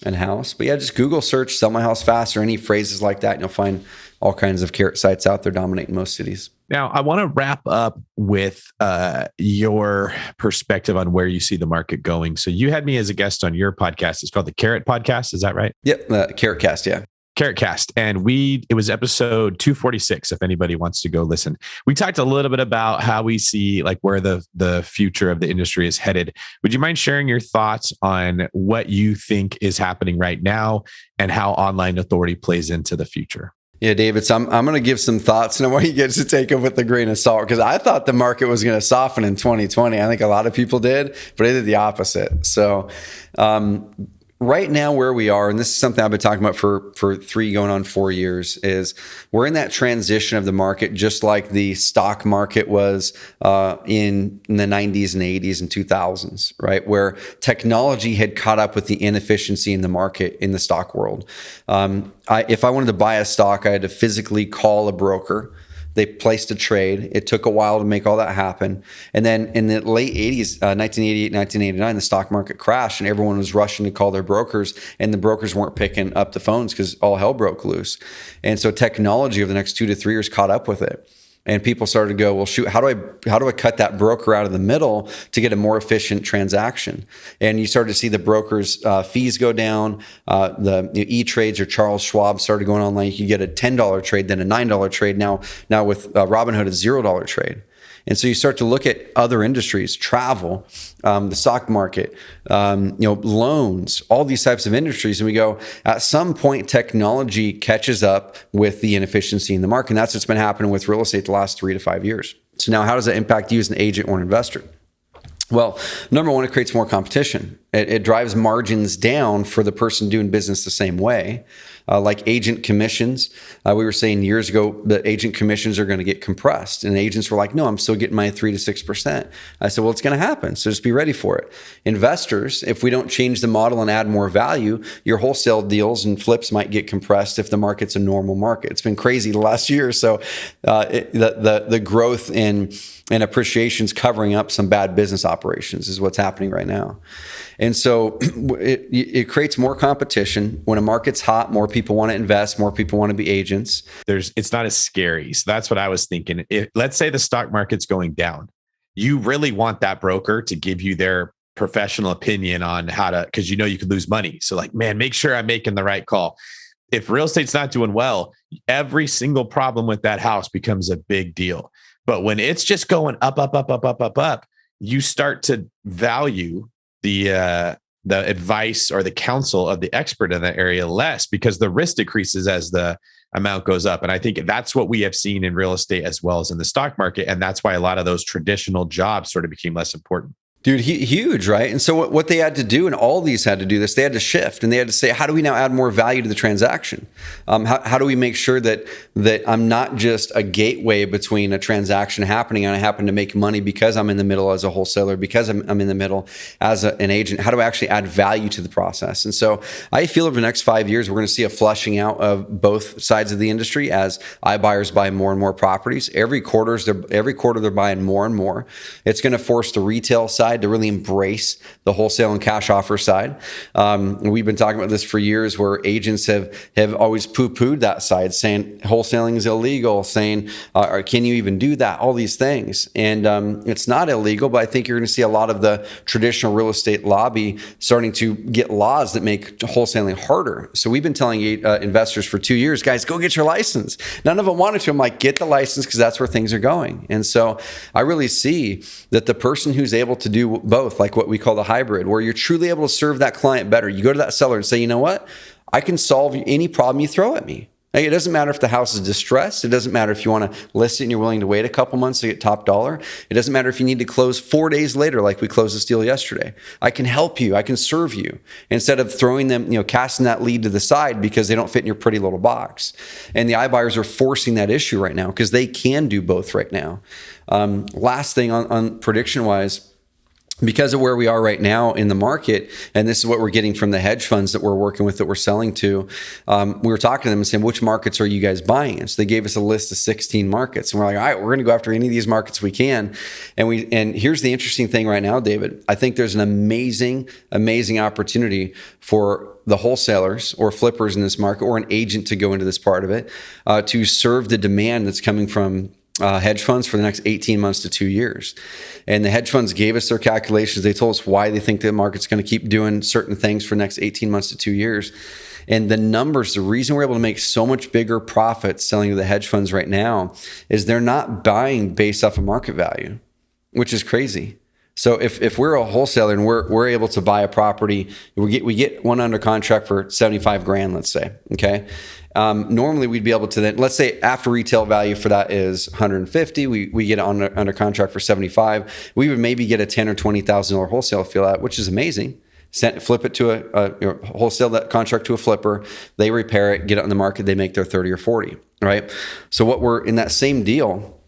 house. But yeah, just Google search "sell my house fast" or any phrases like that, and you'll find all kinds of Carrot sites out there dominating most cities. Now, I want to wrap up with your perspective on where you see the market going. So you had me as a guest on your podcast. It's called the Carrot Podcast. Is that right? Yep. Carrotcast. Yeah. Carrotcast. And it was episode 246. If anybody wants to go listen, we talked a little bit about how we see like where the future of the industry is headed. Would you mind sharing your thoughts on what you think is happening right now and how online authority plays into the future? Yeah, David, so I'm going to give some thoughts, and I want you guys to take them with a grain of salt, because I thought the market was going to soften in 2020. I think a lot of people did, but it did the opposite. So right now where we are, and this is something I've been talking about for 3 going on 4 years, is we're in that transition of the market, just like the stock market was in the 90s and 80s and 2000s, right? Where technology had caught up with the inefficiency in the market in the stock world. If I wanted to buy a stock, I had to physically call a broker. They placed a trade. It took a while to make all that happen. And then in the late 80s, 1988, 1989, the stock market crashed and everyone was rushing to call their brokers, and the brokers weren't picking up the phones because all hell broke loose. And so technology over the next 2 to 3 years caught up with it. And people started to go, well, shoot, how do I cut that broker out of the middle to get a more efficient transaction? And you started to see the brokers' fees go down. The E-Trades or Charles Schwab started going online. You could get a $10 trade, then a $9 trade. Now with Robinhood, it's $0 trade. And so you start to look at other industries, travel, the stock market, loans, all these types of industries. And we go, at some point, technology catches up with the inefficiency in the market. And that's what's been happening with real estate the last 3 to 5 years. So now how does that impact you as an agent or an investor? Well, number one, it creates more competition. It drives margins down for the person doing business the same way. Like agent commissions. We were saying years ago that agent commissions are going to get compressed. And agents were like, no, I'm still getting my 3 to 6%. I said, well, it's going to happen. So just be ready for it. Investors, if we don't change the model and add more value, your wholesale deals and flips might get compressed if the market's a normal market. It's been crazy the last year or so. The growth in appreciation's covering up some bad business operations is what's happening right now. And so it creates more competition. When a market's hot, more people want to invest, more people want to be agents. It's not as scary. So that's what I was thinking. Let's say the stock market's going down. You really want that broker to give you their professional opinion on how to, because you could lose money. So like, man, make sure I'm making the right call. If real estate's not doing well, every single problem with that house becomes a big deal. But when it's just going up, you start to value the advice or the counsel of the expert in that area less, because the risk decreases as the amount goes up. And I think that's what we have seen in real estate as well as in the stock market. And that's why a lot of those traditional jobs sort of became less important. Dude, huge, right? And so what they had to do, and all these had to do this, they had to shift, and they had to say, how do we now add more value to the transaction? How do we make sure that I'm not just a gateway between a transaction happening and I happen to make money because I'm in the middle as a wholesaler, because I'm in the middle as an agent? How do I actually add value to the process? And so I feel over the next 5 years, we're going to see a flushing out of both sides of the industry as iBuyers buy more and more properties. Every quarter they're buying more and more. It's going to force the retail side to really embrace the wholesale and cash offer side. We've been talking about this for years, where agents have always poo-pooed that side, saying wholesaling is illegal, saying, or can you even do that? All these things. And it's not illegal, but I think you're going to see a lot of the traditional real estate lobby starting to get laws that make wholesaling harder. So we've been telling investors for 2 years, guys, go get your license. None of them wanted to. I'm like, get the license, because that's where things are going. And so I really see that the person who's able to do both, like what we call the hybrid, where you're truly able to serve that client better. You go to that seller and say, you know what? I can solve any problem you throw at me. It doesn't matter if the house is distressed. It doesn't matter if you want to list it and you're willing to wait a couple months to get top dollar. It doesn't matter if you need to close 4 days later, like we closed this deal yesterday. I can help you. I can serve you, instead of throwing them, casting that lead to the side because they don't fit in your pretty little box. And the iBuyers are forcing that issue right now because they can do both right now. Last thing on prediction wise, because of where we are right now in the market, and this is what we're getting from the hedge funds that we're working with, that we're selling to, we were talking to them and saying, which markets are you guys buying in? So they gave us a list of 16 markets. And we're like, all right, we're going to go after any of these markets we can. And here's the interesting thing right now, David. I think there's an amazing opportunity for the wholesalers or flippers in this market, or an agent to go into this part of it, to serve the demand that's coming from hedge funds for the next 18 months to 2 years. And the hedge funds gave us their calculations. They told us why they think the market's going to keep doing certain things for the next 18 months to 2 years. And the numbers, the reason we're able to make so much bigger profits selling to the hedge funds right now is they're not buying based off of market value, which is crazy. So if we're a wholesaler and we're able to buy a property, we get one under contract for 75 grand, let's say, okay? Normally we'd be able to then, let's say after retail value for that is 150, we get it under contract for 75. We would maybe get a $10,000 or $20,000 wholesale fee out, which is amazing. Flip it to a wholesale that contract to a flipper. They repair it, get it on the market. They make their 30 or 40, right? So what we're in that same deal,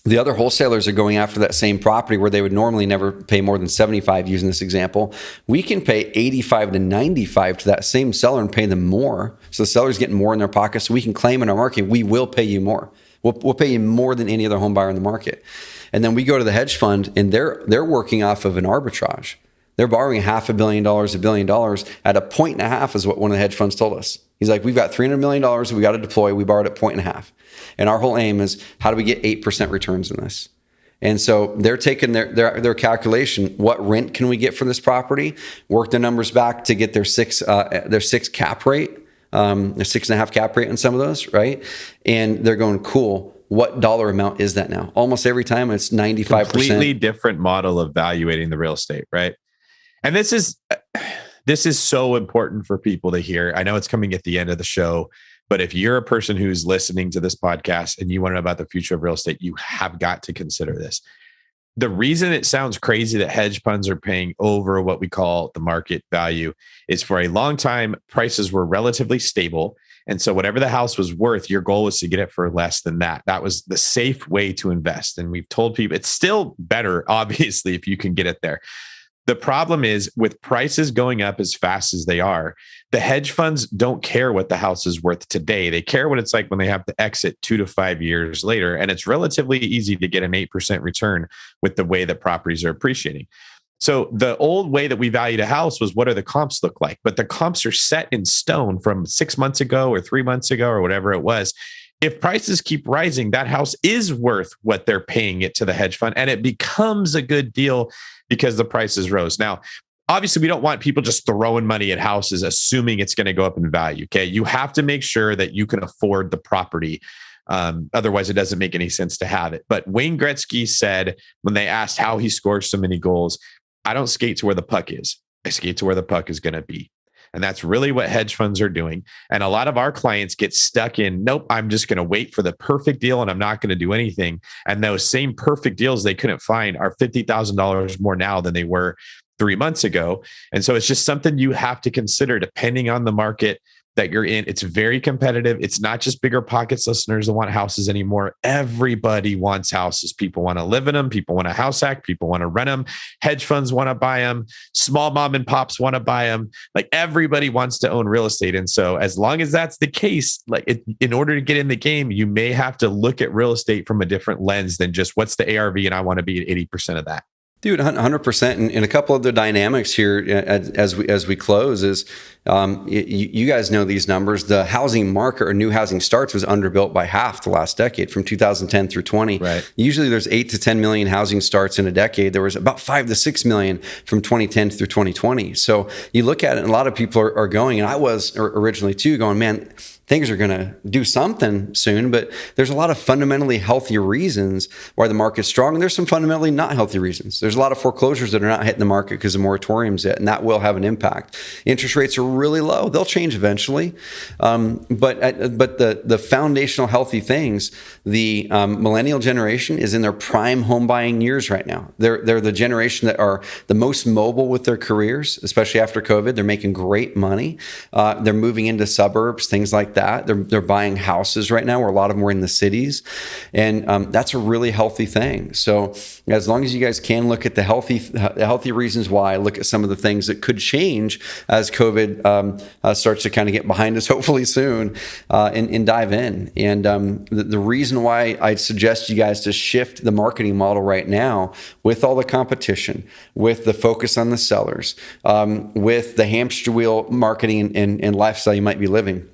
the other wholesalers are going after that same property where they would normally never pay more than 75, using this example. We can pay 85 to 95 to that same seller and pay them more. So the seller's getting more in their pocket. So we can claim in our market, we will pay you more. We'll pay you more than any other home buyer in the market. And then we go to the hedge fund, and they're working off of an arbitrage. They're borrowing $500 million, $1 billion at 1.5 is what one of the hedge funds told us. He's like, we've got $300 million we got to deploy. We borrowed at 1.5. And our whole aim is, how do we get 8% returns in this? And so they're taking their calculation. What rent can we get for this property? Work their numbers back to get their six cap rate, their 6.5 cap rate on some of those, right? And they're going, cool. what dollar amount is that now? Almost every time it's 95%. Completely different model of valuating the real estate, right? And this is so important for people to hear. I know it's coming at the end of the show, but if you're a person who's listening to this podcast and you want to know about the future of real estate, you have got to consider this. The reason it sounds crazy that hedge funds are paying over what we call the market value is for a long time, prices were relatively stable. And so whatever the house was worth, your goal was to get it for less than that. That was the safe way to invest. And we've told people it's still better, obviously, if you can get it there. The problem is with prices going up as fast as they are, the hedge funds don't care what the house is worth today. They care what it's like when they have to exit 2 to 5 years later. And it's relatively easy to get an 8% return with the way that properties are appreciating. So the old way that we valued a house was what do the comps look like? But the comps are set in stone from 6 months ago or 3 months ago or whatever it was. If prices keep rising, that house is worth what they're paying it to the hedge fund. And it becomes a good deal because the prices rose. Now, obviously, we don't want people just throwing money at houses, assuming it's going to go up in value. Okay. You have to make sure that you can afford the property. Otherwise, it doesn't make any sense to have it. But Wayne Gretzky said when they asked how he scores so many goals, I don't skate to where the puck is. I skate to where the puck is going to be. And that's really what hedge funds are doing. And a lot of our clients get stuck in, nope, I'm just going to wait for the perfect deal and I'm not going to do anything. And those same perfect deals they couldn't find are $50,000 more now than they were 3 months ago. And so it's just something you have to consider depending on the market that you're in. It's very competitive. It's not just BiggerPockets listeners that want houses anymore. Everybody wants houses. People want to live in them. People want to house hack. People want to rent them. Hedge funds want to buy them. Small mom and pops want to buy them. Like everybody wants to own real estate. And so as long as that's the case, in order to get in the game, you may have to look at real estate from a different lens than just what's the ARV and I want to be at 80% of that. Dude, 100%. And a couple of the dynamics here as we close is, you guys know these numbers. The housing market or new housing starts was underbuilt by half the last decade from 2010 through 20. Right. Usually there's 8 to 10 million housing starts in a decade. There was about 5 to 6 million from 2010 through 2020. So you look at it and a lot of people are going, and I was originally too, going, man, things are going to do something soon, but there's a lot of fundamentally healthy reasons why the market's strong. And there's some fundamentally not healthy reasons. There's a lot of foreclosures that are not hitting the market because the moratorium's hit, and that will have an impact. Interest rates are really low. They'll change eventually. But the foundational healthy things, the millennial generation is in their prime home buying years right now. They're the generation that are the most mobile with their careers, especially after COVID. They're making great money. They're moving into suburbs, things like that. They're buying houses right now, where a lot of them were in the cities. And that's a really healthy thing. So as long as you guys can look at the healthy reasons why, look at some of the things that could change as COVID starts to kind of get behind us, hopefully soon, and dive in. And the reason why I'd suggest you guys to shift the marketing model right now with all the competition, with the focus on the sellers, with the hamster wheel marketing and lifestyle you might be living,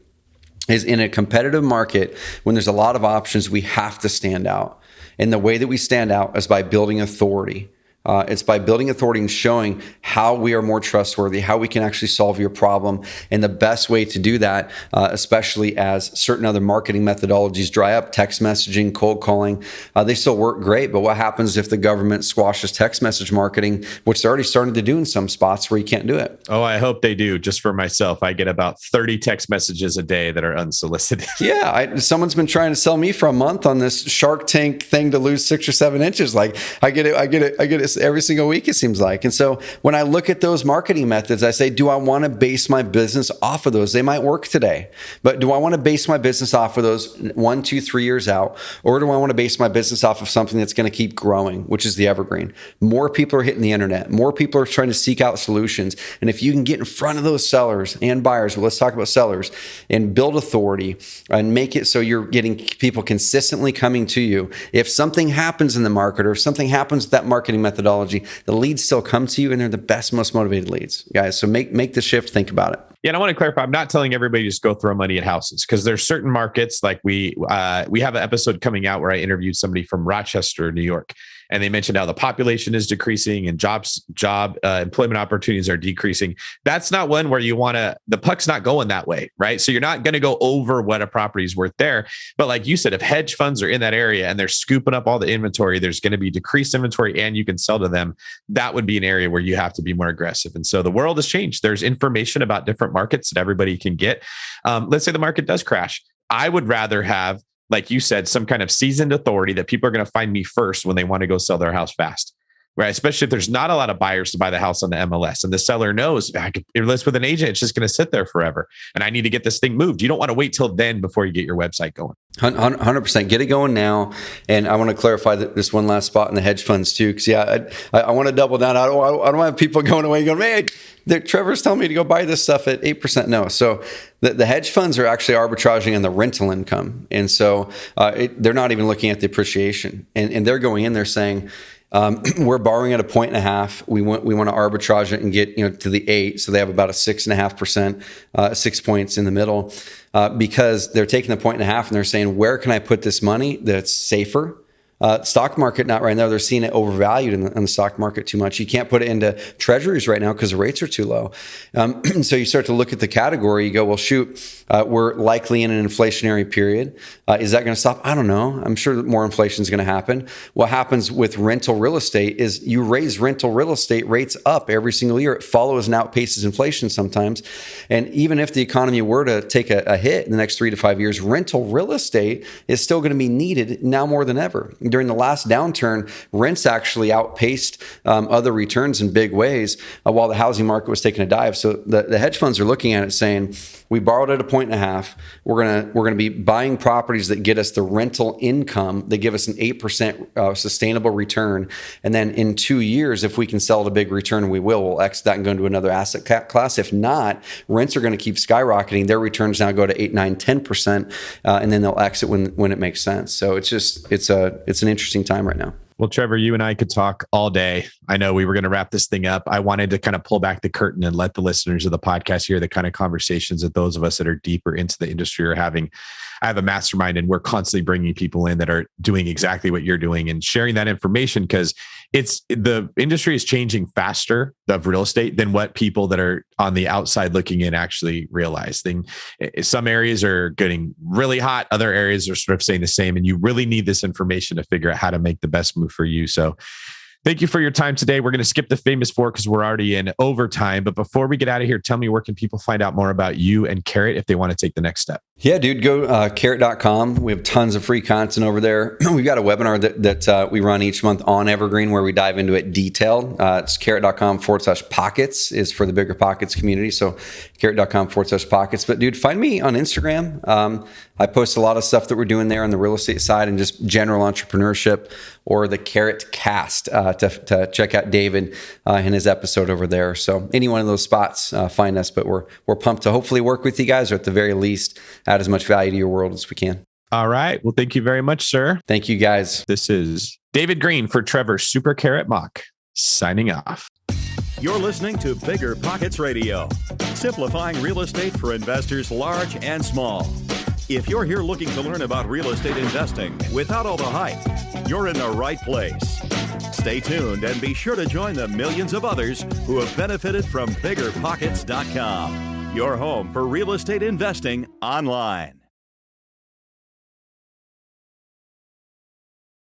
is in a competitive market when there's a lot of options, we have to stand out. And the way that we stand out is by building authority. It's by building authority and showing how we are more trustworthy, how we can actually solve your problem. And the best way to do that, especially as certain other marketing methodologies dry up, text messaging, cold calling, they still work great. But what happens if the government squashes text message marketing, which they're already starting to do in some spots where you can't do it? Oh, I hope they do. Just for myself, I get about 30 text messages a day that are unsolicited. Yeah. Someone's been trying to sell me for a month on this Shark Tank thing to lose 6 or 7 inches. Like I get it every single week, it seems like. And so when I look at those marketing methods, I say, do I want to base my business off of those? They might work today, but do I want to base my business off of those 1, 2, 3 years out? Or do I want to base my business off of something that's going to keep growing, which is the evergreen? More people are hitting the internet. More people are trying to seek out solutions. And if you can get in front of those sellers and buyers, well, let's talk about sellers, and build authority and make it so you're getting people consistently coming to you. If something happens in the market, or if something happens with that marketing methodology, the leads still come to you, and they're the best, most motivated leads, guys. So make the shift. Think about it. Yeah, and I want to clarify, I'm not telling everybody to just go throw money at houses, because there's certain markets, like we have an episode coming out where I interviewed somebody from Rochester, New York. and they mentioned how the population is decreasing and employment opportunities are decreasing. That's not one where you want to, the puck's not going that way, right? So you're not going to go over what a property is worth there. But like you said, if hedge funds are in that area and they're scooping up all the inventory, there's going to be decreased inventory and you can sell to them. That would be an area where you have to be more aggressive. And so the world has changed. There's information about different markets that everybody can get. Let's say the market does crash. I would rather have, like you said, some kind of seasoned authority that people are going to find me first when they want to go sell their house fast, right? Especially if there's not a lot of buyers to buy the house on the MLS and the seller knows I could list with an agent, it's just going to sit there forever. And I need to get this thing moved. You don't want to wait till then before you get your website going. 100%. Get it going now. And I want to clarify that this one last spot in the hedge funds too. Cause I want to double down. I don't have people going away and going, hey, Trevor's telling me to go buy this stuff at 8%. No. So the hedge funds are actually arbitraging on the rental income. And so they're not even looking at the appreciation. And they're going in there saying, we're borrowing at 1.5. We want to arbitrage it and get to the 8. So they have about a 6.5%, 6 points in the middle, because they're taking the 1.5 and they're saying, where can I put this money that's safer? Stock market, not right now. They're seeing it overvalued in the stock market too much. You can't put it into treasuries right now because the rates are too low. So you start to look at the category. You go, well, shoot, we're likely in an inflationary period. Is that going to stop? I don't know. I'm sure that more inflation is going to happen. What happens with rental real estate is you raise rental real estate rates up every single year. It follows and outpaces inflation sometimes. And even if the economy were to take a hit in the next 3 to 5 years, rental real estate is still going to be needed now more than ever. During the last downturn, rents actually outpaced other returns in big ways while the housing market was taking a dive. So the hedge funds are looking at it saying, we borrowed at 1.5. We're gonna be buying properties that get us the rental income that give us an 8% sustainable return. And then in 2 years, if we can sell at a big return, we'll exit that and go into another asset class. If not, rents are going to keep skyrocketing. Their returns now go to 8, 9, 10%, and then they'll exit when it makes sense. So it's an interesting time right now. Well, Trevor, you and I could talk all day. I know we were going to wrap this thing up. I wanted to kind of pull back the curtain and let the listeners of the podcast hear the kind of conversations that those of us that are deeper into the industry are having. I have a mastermind and we're constantly bringing people in that are doing exactly what you're doing and sharing that information because the industry is changing faster of real estate than what people that are on the outside looking in actually realize. Some areas are getting really hot. Other areas are sort of staying the same. And you really need this information to figure out how to make the best move for you. So thank you for your time today. We're going to skip the famous four because we're already in overtime. But before we get out of here, tell me, where can people find out more about you and Carrot if they want to take the next step? Yeah, dude, go carrot.com. We have tons of free content over there. We've got a webinar that we run each month on Evergreen where we dive into it detailed. It's carrot.com/pockets is for the BiggerPockets community. So carrot.com/pockets. But dude, find me on Instagram. I post a lot of stuff that we're doing there on the real estate side and just general entrepreneurship, or the Carrot Cast to check out David and his episode over there. So any one of those spots, find us. But we're pumped to hopefully work with you guys, or at the very least add as much value to your world as we can. All right. Well, thank you very much, sir. Thank you, guys. This is David Green for Trevor Super Carrot Mauch signing off. You're listening to BiggerPockets Radio, simplifying real estate for investors large and small. If you're here looking to learn about real estate investing without all the hype, you're in the right place. Stay tuned and be sure to join the millions of others who have benefited from BiggerPockets.com, your home for real estate investing online.